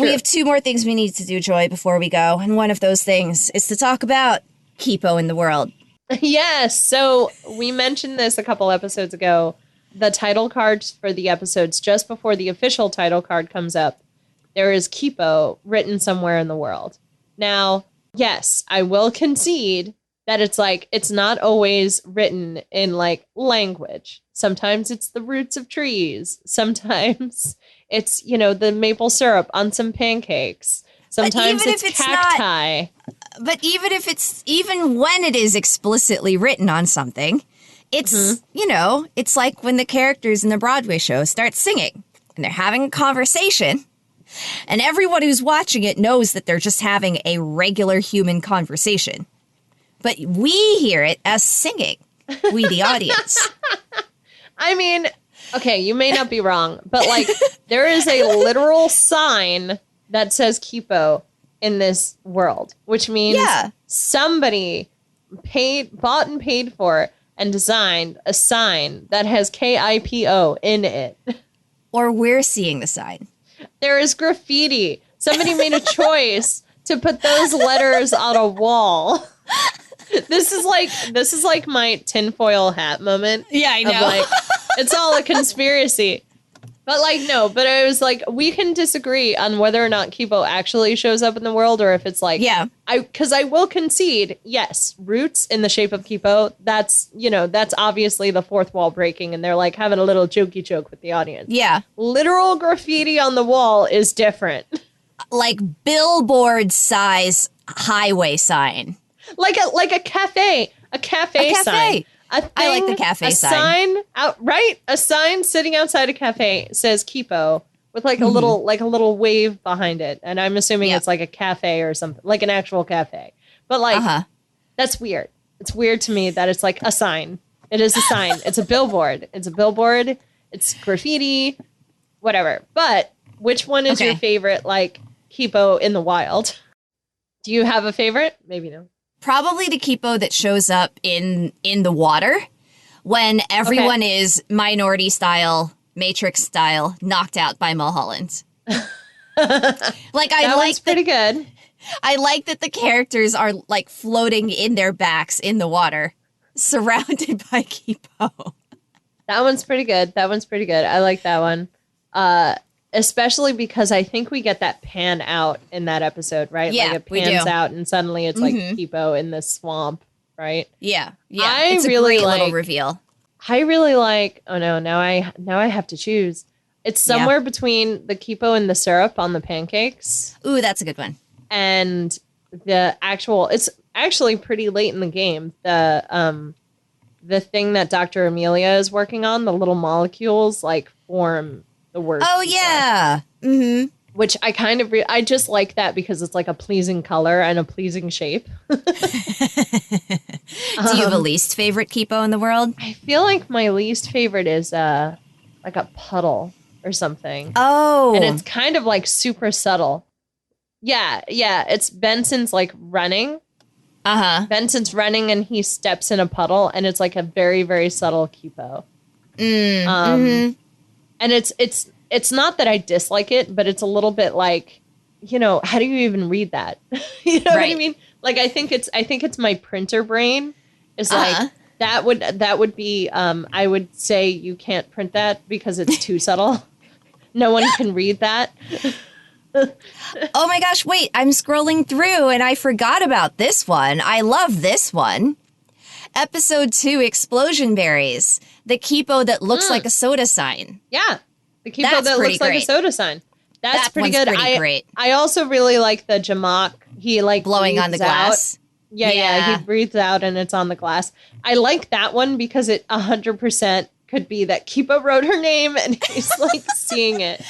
We have 2 more things we need to do, Joy, before we go. And one of those things is to talk about Kipo in the world. Yes. So we mentioned this a couple episodes ago. The title cards for the episodes, just before the official title card comes up, there is Kipo written somewhere in the world. Now, yes, I will concede that it's like, it's not always written in like language. Sometimes it's the roots of trees. Sometimes it's, you know, the maple syrup on some pancakes. Sometimes it's cacti. But even when it is explicitly written on something, it's, you know, it's like when the characters in the Broadway show start singing and they're having a conversation and everyone who's watching it knows that they're just having a regular human conversation. But we hear it as singing, we the audience. I mean, okay, you may not be wrong, but like there is a literal sign that says Kipo in this world, which means somebody bought and paid for and designed a sign that has Kipo in it. Or we're seeing the sign. There is graffiti. Somebody made a choice to put those letters on a wall. This is like my tinfoil hat moment. Yeah, I know. Like, it's all a conspiracy. But like, no, but I was like, we can disagree on whether or not Kipo actually shows up in the world or if it's like, because I will concede, yes, roots in the shape of Kipo, that's, you know, that's obviously the fourth wall breaking and they're like having a little jokey joke with the audience. Yeah. Literal graffiti on the wall is different. Like billboard size highway sign. Like a cafe sign. I like the cafe sign. A sign sitting outside a cafe says Kipo with like a little wave behind it. And I'm assuming it's like a cafe or something, like an actual cafe. But like, that's weird. It's weird to me that it's like a sign. It is a sign. It's a billboard. It's graffiti, whatever. But which one is your favorite, like, Kipo in the wild? Do you have a favorite? Maybe no. Probably the Kipo that shows up in the water when everyone is minority style, Matrix style, knocked out by Mulholland. Pretty good. I like that the characters are like floating in their backs in the water, surrounded by Kipo. That one's pretty good. I like that one. Especially because I think we get that pan out in that episode, right? Yeah, like it pans out and suddenly it's like Kipo in this swamp, right? Yeah. It's really a great little reveal. I really like, oh no, now I have to choose. It's somewhere between the Kipo and the syrup on the pancakes. Ooh, that's a good one. And it's actually pretty late in the game. The thing that Dr. Amelia is working on, the little molecules like form the word. Oh, yeah. Mm-hmm. Which I kind of, I just like that because it's like a pleasing color and a pleasing shape. Do you have a least favorite Kipo in the world? I feel like my least favorite is like a puddle or something. Oh. And it's kind of like super subtle. Yeah. It's Benson's like running. Benson's running and he steps in a puddle and it's like a very, very subtle Kipo. And it's not that I dislike it, but it's a little bit like, you know, how do you even read that? You know what I mean? Like, I think it's my printer brain is like, that would be, I would say you can't print that because it's too subtle. No one can read that. Oh my gosh, wait, I'm scrolling through and I forgot about this one. I love this one. Episode 2, Explosion Berries. The Kipo that looks like a soda sign. Yeah. The Kipo that looks like a soda sign. That's pretty good. Great. I also really like the Jamak. He like blowing on the glass. Yeah. He breathes out and it's on the glass. I like that one because it 100% could be that Kipo wrote her name and he's like seeing it.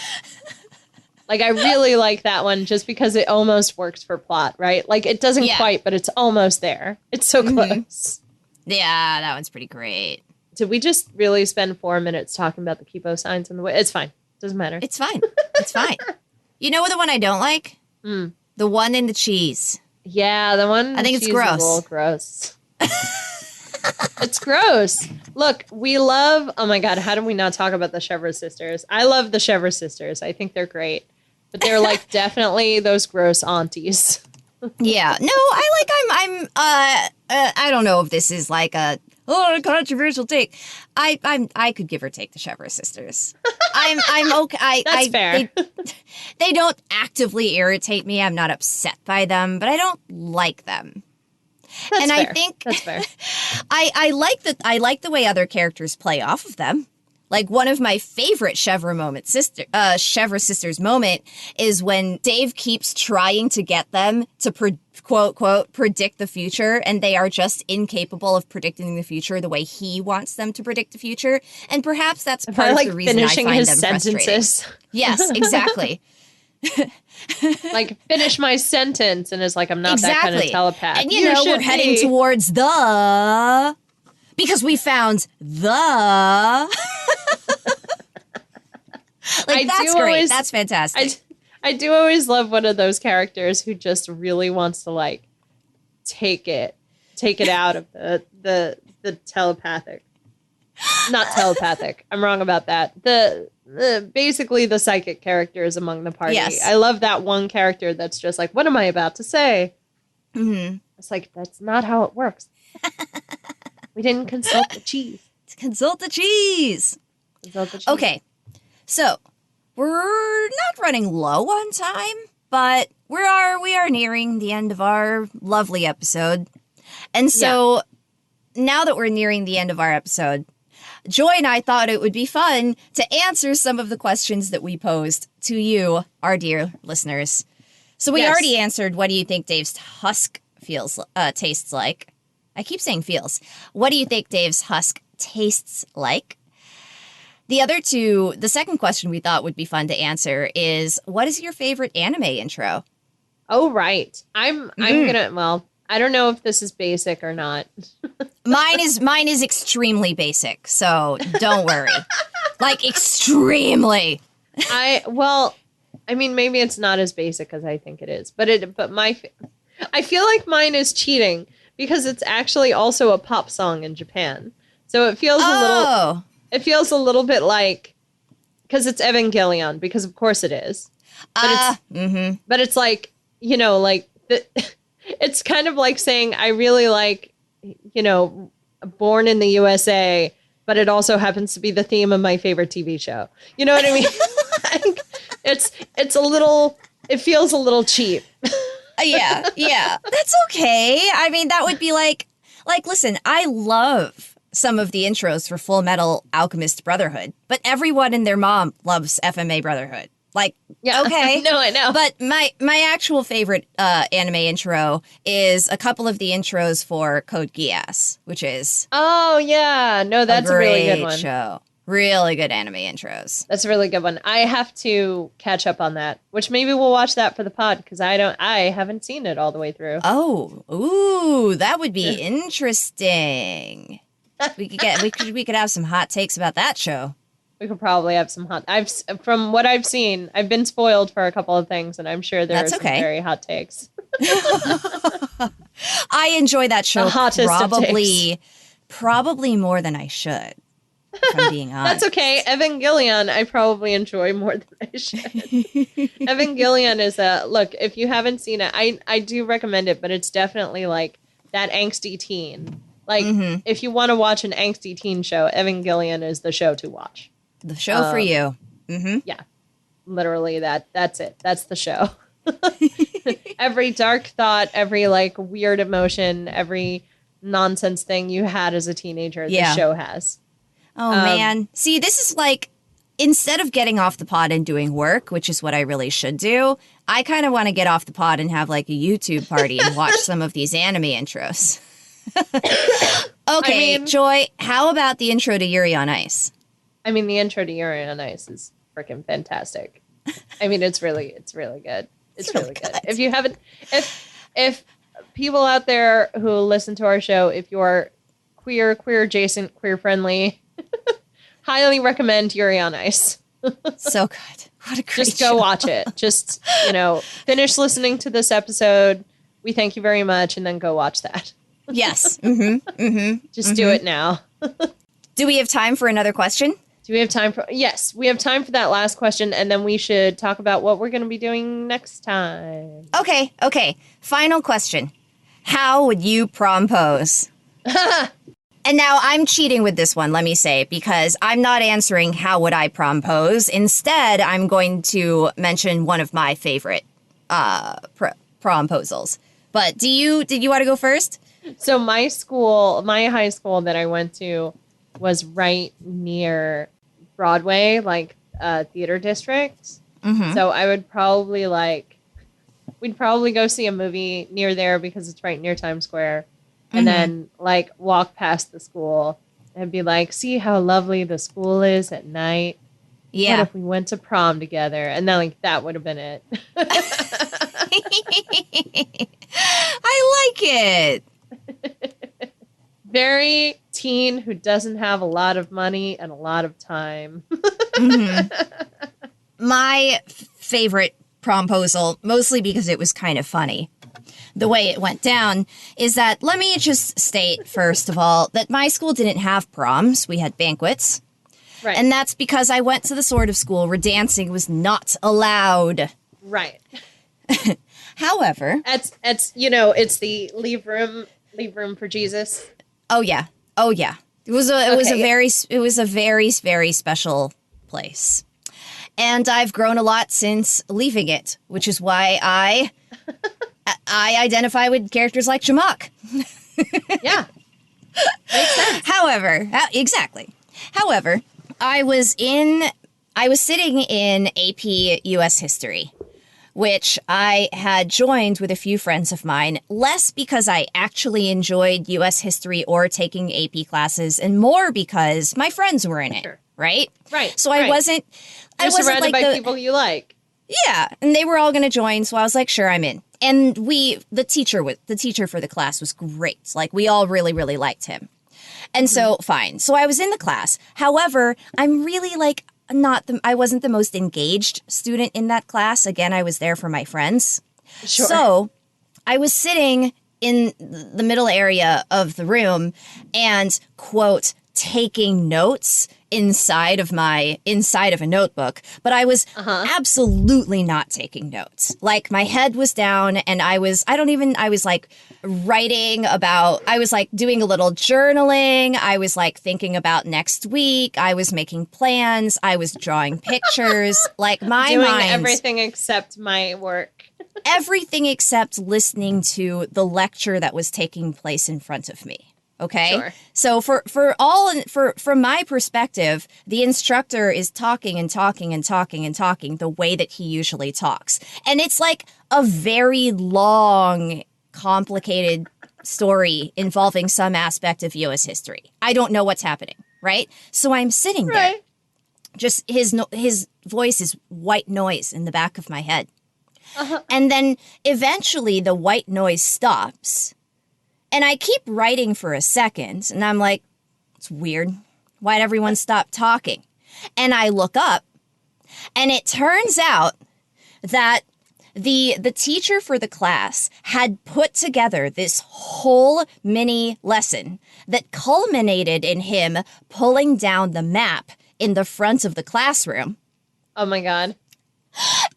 Like, I really like that one just because it almost works for plot, right? Like, it doesn't quite, but it's almost there. It's so close. Yeah, that one's pretty great. Did we just really spend 4 minutes talking about the Kipo signs in the way? It's fine. Doesn't matter. It's fine. It's fine. You know what the one I don't like? The one in the cheese. Yeah, the one. I think it's gross. Is a little gross. It's gross. Look, we love. Oh my God, how did we not talk about the Chevrolet sisters? I love the Chevrolet sisters. I think they're great, but they're like definitely those gross aunties. Yeah. No, I don't know if this is like a controversial take. I could give or take the Chevrolet sisters. I'm okay. That's fair. They don't actively irritate me. I'm not upset by them, but I don't like them. That's and fair. I think that's fair. I like the way other characters play off of them. Like one of my favorite Chevra sisters moment is when Dave keeps trying to get them to quote quote predict the future, and they are just incapable of predicting the future the way he wants them to predict the future. And perhaps that's part of the reason I find them sentences. frustrating. Yes, exactly. Like, finish my sentence, and it's like, I'm not that kind of telepath. And you know, we're heading towards because we found like, that's great. That's fantastic. I do always love one of those characters who just really wants to, like, take it out of the telepathic. Not telepathic. I'm wrong about that. Basically the psychic characters among the party. Yes. I love that one character that's just like, what am I about to say? Mm-hmm. It's like, that's not how it works. We didn't consult the cheese. Consult the cheese. Okay. So, we're not running low on time, but we are nearing the end of our lovely episode. And so, now that we're nearing the end of our episode, Joy and I thought it would be fun to answer some of the questions that we posed to you, our dear listeners. So we already answered, what do you think Dave's husk tastes like? I keep saying feels. What do you think Dave's husk tastes like? The other two, the second question we thought would be fun to answer is, what is your favorite anime intro? Oh, right. I'm gonna, well, I don't know if this is basic or not. Mine is extremely basic, so don't worry. Like, extremely. I mean, maybe it's not as basic as I think it is, but I feel like mine is cheating because it's actually also a pop song in Japan. So it feels a little bit like, because it's Evangelion, because of course it is. But but it's like, you know, like it's kind of like saying, I really like, you know, Born in the USA, but it also happens to be the theme of my favorite TV show. You know what I mean? Like, it's a little, it feels a little cheap. Yeah. That's okay. I mean, that would be like, listen, I love some of the intros for Full Metal Alchemist Brotherhood, but everyone and their mom loves FMA Brotherhood. Like, yeah, okay. No, I know. But my actual favorite anime intro is a couple of the intros for Code Geass, which is... Oh, yeah. No, that's a really good one. Show. Really good anime intros. That's a really good one. I have to catch up on that, which maybe we'll watch that for the pod, because I haven't seen it all the way through. Oh, ooh, that would be interesting. We could have some hot takes about that show. We could probably have some from what I've seen, I've been spoiled for a couple of things, and I'm sure there are some very hot takes. I enjoy that show probably more than I should, if I'm being honest. That's okay. Evangelion, I probably enjoy more than I should. Evangelion is look, if you haven't seen it, I do recommend it, but it's definitely like that angsty teen. Like, if you want to watch an angsty teen show, Evangelion is the show to watch. The show for you. Mm-hmm. Yeah. Literally that's it. That's the show. Every dark thought, every like weird emotion, every nonsense thing you had as a teenager, the show has. Oh, man. See, this is like, instead of getting off the pod and doing work, which is what I really should do, I kind of want to get off the pod and have like a YouTube party and watch some of these anime intros. Okay, Joy, how about the intro to Yuri on Ice? I mean, the intro to Yuri on Ice is freaking fantastic. I mean, it's really good. It's really good. If you haven't, if people out there who listen to our show, if you're queer adjacent, queer friendly, highly recommend Yuri on Ice. So good. What a great Just go watch it. Just, finish listening to this episode. We thank you very much. And then go watch that. Yes. Just do it now. Do we have time for another question? Do we have time for... Yes, we have time for that last question, and then we should talk about what we're going to be doing next time. Okay. Final question. How would you prompose? And now I'm cheating with this one, let me say, because I'm not answering how would I prompose. Instead, I'm going to mention one of my favorite promposals. But did you want to go first? So my high school that I went to was right near Broadway, like theater district. Mm-hmm. So I would probably we'd probably go see a movie near there because it's right near Times Square. And then walk past the school and be like, see how lovely the school is at night. Yeah. What if we went to prom together? And then that would have been it. I like it. Very teen who doesn't have a lot of money and a lot of time. My favorite promposal, mostly because it was kind of funny, the way it went down, is that, let me just state, first of all, that my school didn't have proms. We had banquets. Right. And that's because I went to the sort of school where dancing was not allowed. Right. However, it's the leave room for Jesus. Oh yeah. It was a very, very special place. And I've grown a lot since leaving it, which is why I identify with characters like Jamak. Yeah. Makes sense. However, I was sitting in AP US History, which I had joined with a few friends of mine, less because I actually enjoyed US history or taking AP classes, and more because my friends were in it, right? Right. So I wasn't surrounded like by people you like. Yeah, and they were all going to join, so I was like, sure, I'm in. And the teacher for the class was great. Like, we all really, really liked him. And so, fine. So I was in the class. However, I'm really I wasn't the most engaged student in that class. Again, I was there for my friends. Sure. So I was sitting in the middle area of the room and, quote, taking notes inside of a notebook, but I was absolutely not taking notes. Like, my head was down and I was writing about, I was doing a little journaling. I was thinking about next week. I was making plans. I was drawing pictures. Doing everything except my work. Everything except listening to the lecture that was taking place in front of me. Okay. Sure. So from my perspective, the instructor is talking and talking and talking and talking the way that he usually talks. And it's a very long, complicated story involving some aspect of US history. I don't know what's happening, right? So I'm sitting there. Just his voice is white noise in the back of my head. And then eventually the white noise stops. And I keep writing for a second, and I'm like, it's weird. Why'd everyone stop talking? And I look up, and it turns out that the teacher for the class had put together this whole mini lesson that culminated in him pulling down the map in the front of the classroom. Oh, my God.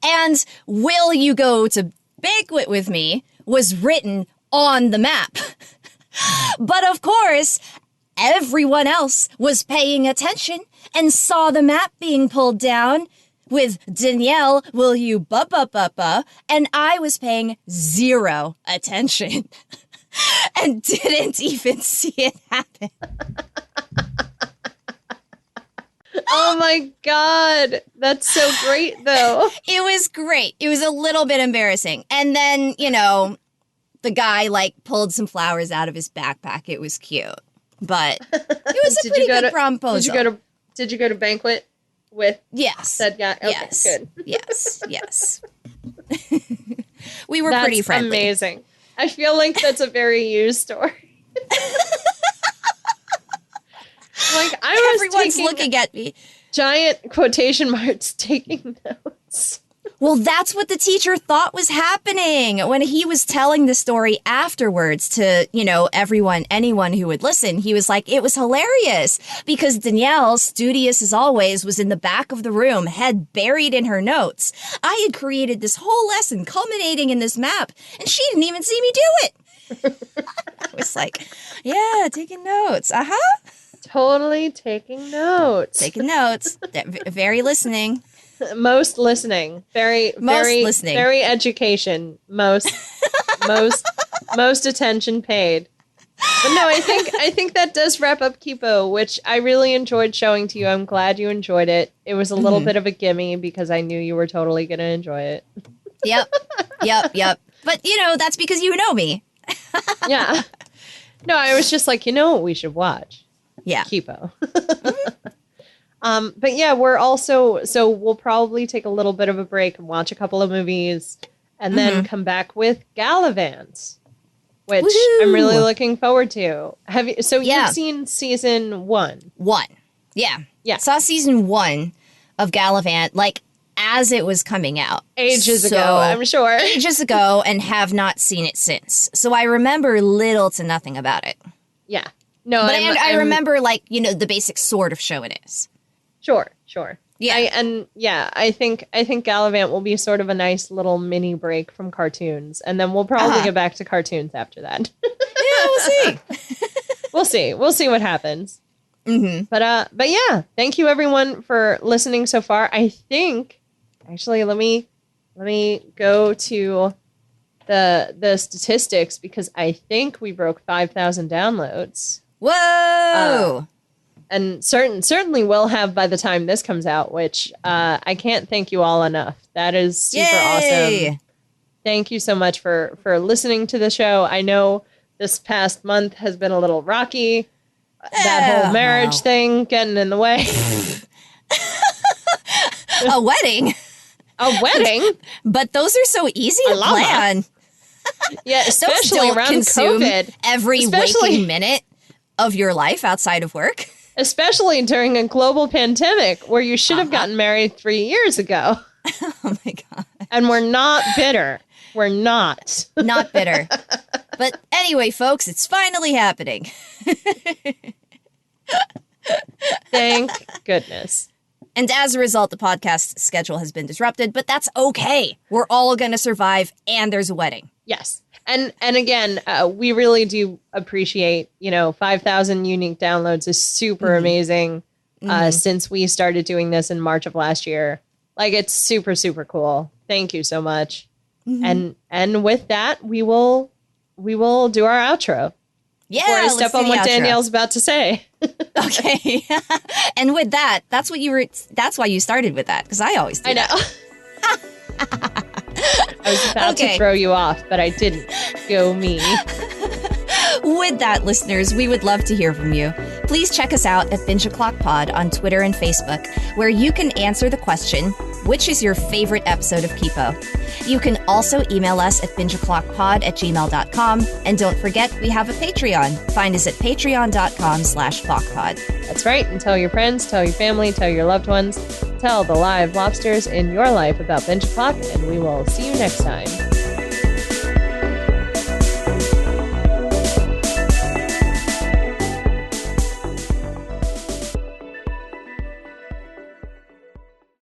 And "Will you go to banquet with me?" was written on the map. But of course, everyone else was paying attention and saw the map being pulled down with "Danielle, will you ba-ba-ba-ba?" And I was paying zero attention and didn't even see it happen. Oh my God. That's so great, though. It was great. It was a little bit embarrassing. And then, the guy pulled some flowers out of his backpack. It was cute. But it was a pretty good promposal. Did you go to banquet with said guy? Okay, yes. Good. Yes. We were pretty friendly. That's amazing. I feel like that's a very you story. Everyone's looking at me. Giant quotation marks taking notes. Well, that's what the teacher thought was happening when he was telling the story afterwards to, anyone who would listen. He was like, it was hilarious because Danielle, studious as always, was in the back of the room, head buried in her notes. I had created this whole lesson culminating in this map, and she didn't even see me do it. I was like, yeah, taking notes. Totally taking notes. Taking notes. Very listening. Most listening. Very listening. Very education. Most attention paid. But no, I think that does wrap up Kipo, which I really enjoyed showing to you. I'm glad you enjoyed it. It was a little bit of a gimme because I knew you were totally going to enjoy it. Yep. But, that's because you know me. Yeah. No, I was just like, you know what we should watch? Yeah. Kipo. But yeah, we're also, so we'll probably take a little bit of a break and watch a couple of movies and then come back with Gallivant, which Woo-hoo! I'm really looking forward to. You've seen season 1? 1. Yeah. Yeah. Saw season 1 of Gallivant, like, as it was coming out. Ages ago, I'm sure. Ages ago, and have not seen it since. So I remember little to nothing about it. Yeah. No, but I remember, like, the basic sort of show it is. Sure. Yeah. I think Gallivant will be sort of a nice little mini break from cartoons, and then we'll probably get back to cartoons after that. Yeah, we'll see. We'll see what happens. Mm-hmm. But yeah, thank you everyone for listening so far. I think, actually, let me go to the statistics because I think we broke 5,000 downloads. Whoa! And certainly will have by the time this comes out, which I can't thank you all enough. That is super awesome. Thank you so much for listening to the show. I know this past month has been a little rocky. That whole marriage thing getting in the way. A wedding. A wedding? But those are so easy to plan. Yeah, especially around COVID. Every waking minute of your life outside of work. Especially during a global pandemic where you should have gotten married 3 years ago. Oh my God. And we're not bitter. We're not. Not bitter. But anyway, folks, it's finally happening. Thank goodness. And as a result, the podcast schedule has been disrupted, but that's okay. We're all going to survive, and there's a wedding. Yes. And again, we really do appreciate, 5,000 unique downloads is super amazing since we started doing this in March of last year. Like, it's super, super cool. Thank you so much. And with that, we will do our outro. Yeah, before I step on what Danielle's about to say. Okay. And with that, that's why you started with that, because I always do. I know. I was about to throw you off, but I didn't. Go me. With that, listeners, we would love to hear from you. Please check us out at Binge O'Clock Pod on Twitter and Facebook, where you can answer the question, which is your favorite episode of Kipo? You can also email us at bingeoclockpod@gmail.com. And don't forget, we have a Patreon. Find us at patreon.com/BachPod. That's right. And tell your friends, tell your family, tell your loved ones, tell the live lobsters in your life about Binge O'Clock, and we will see you next time.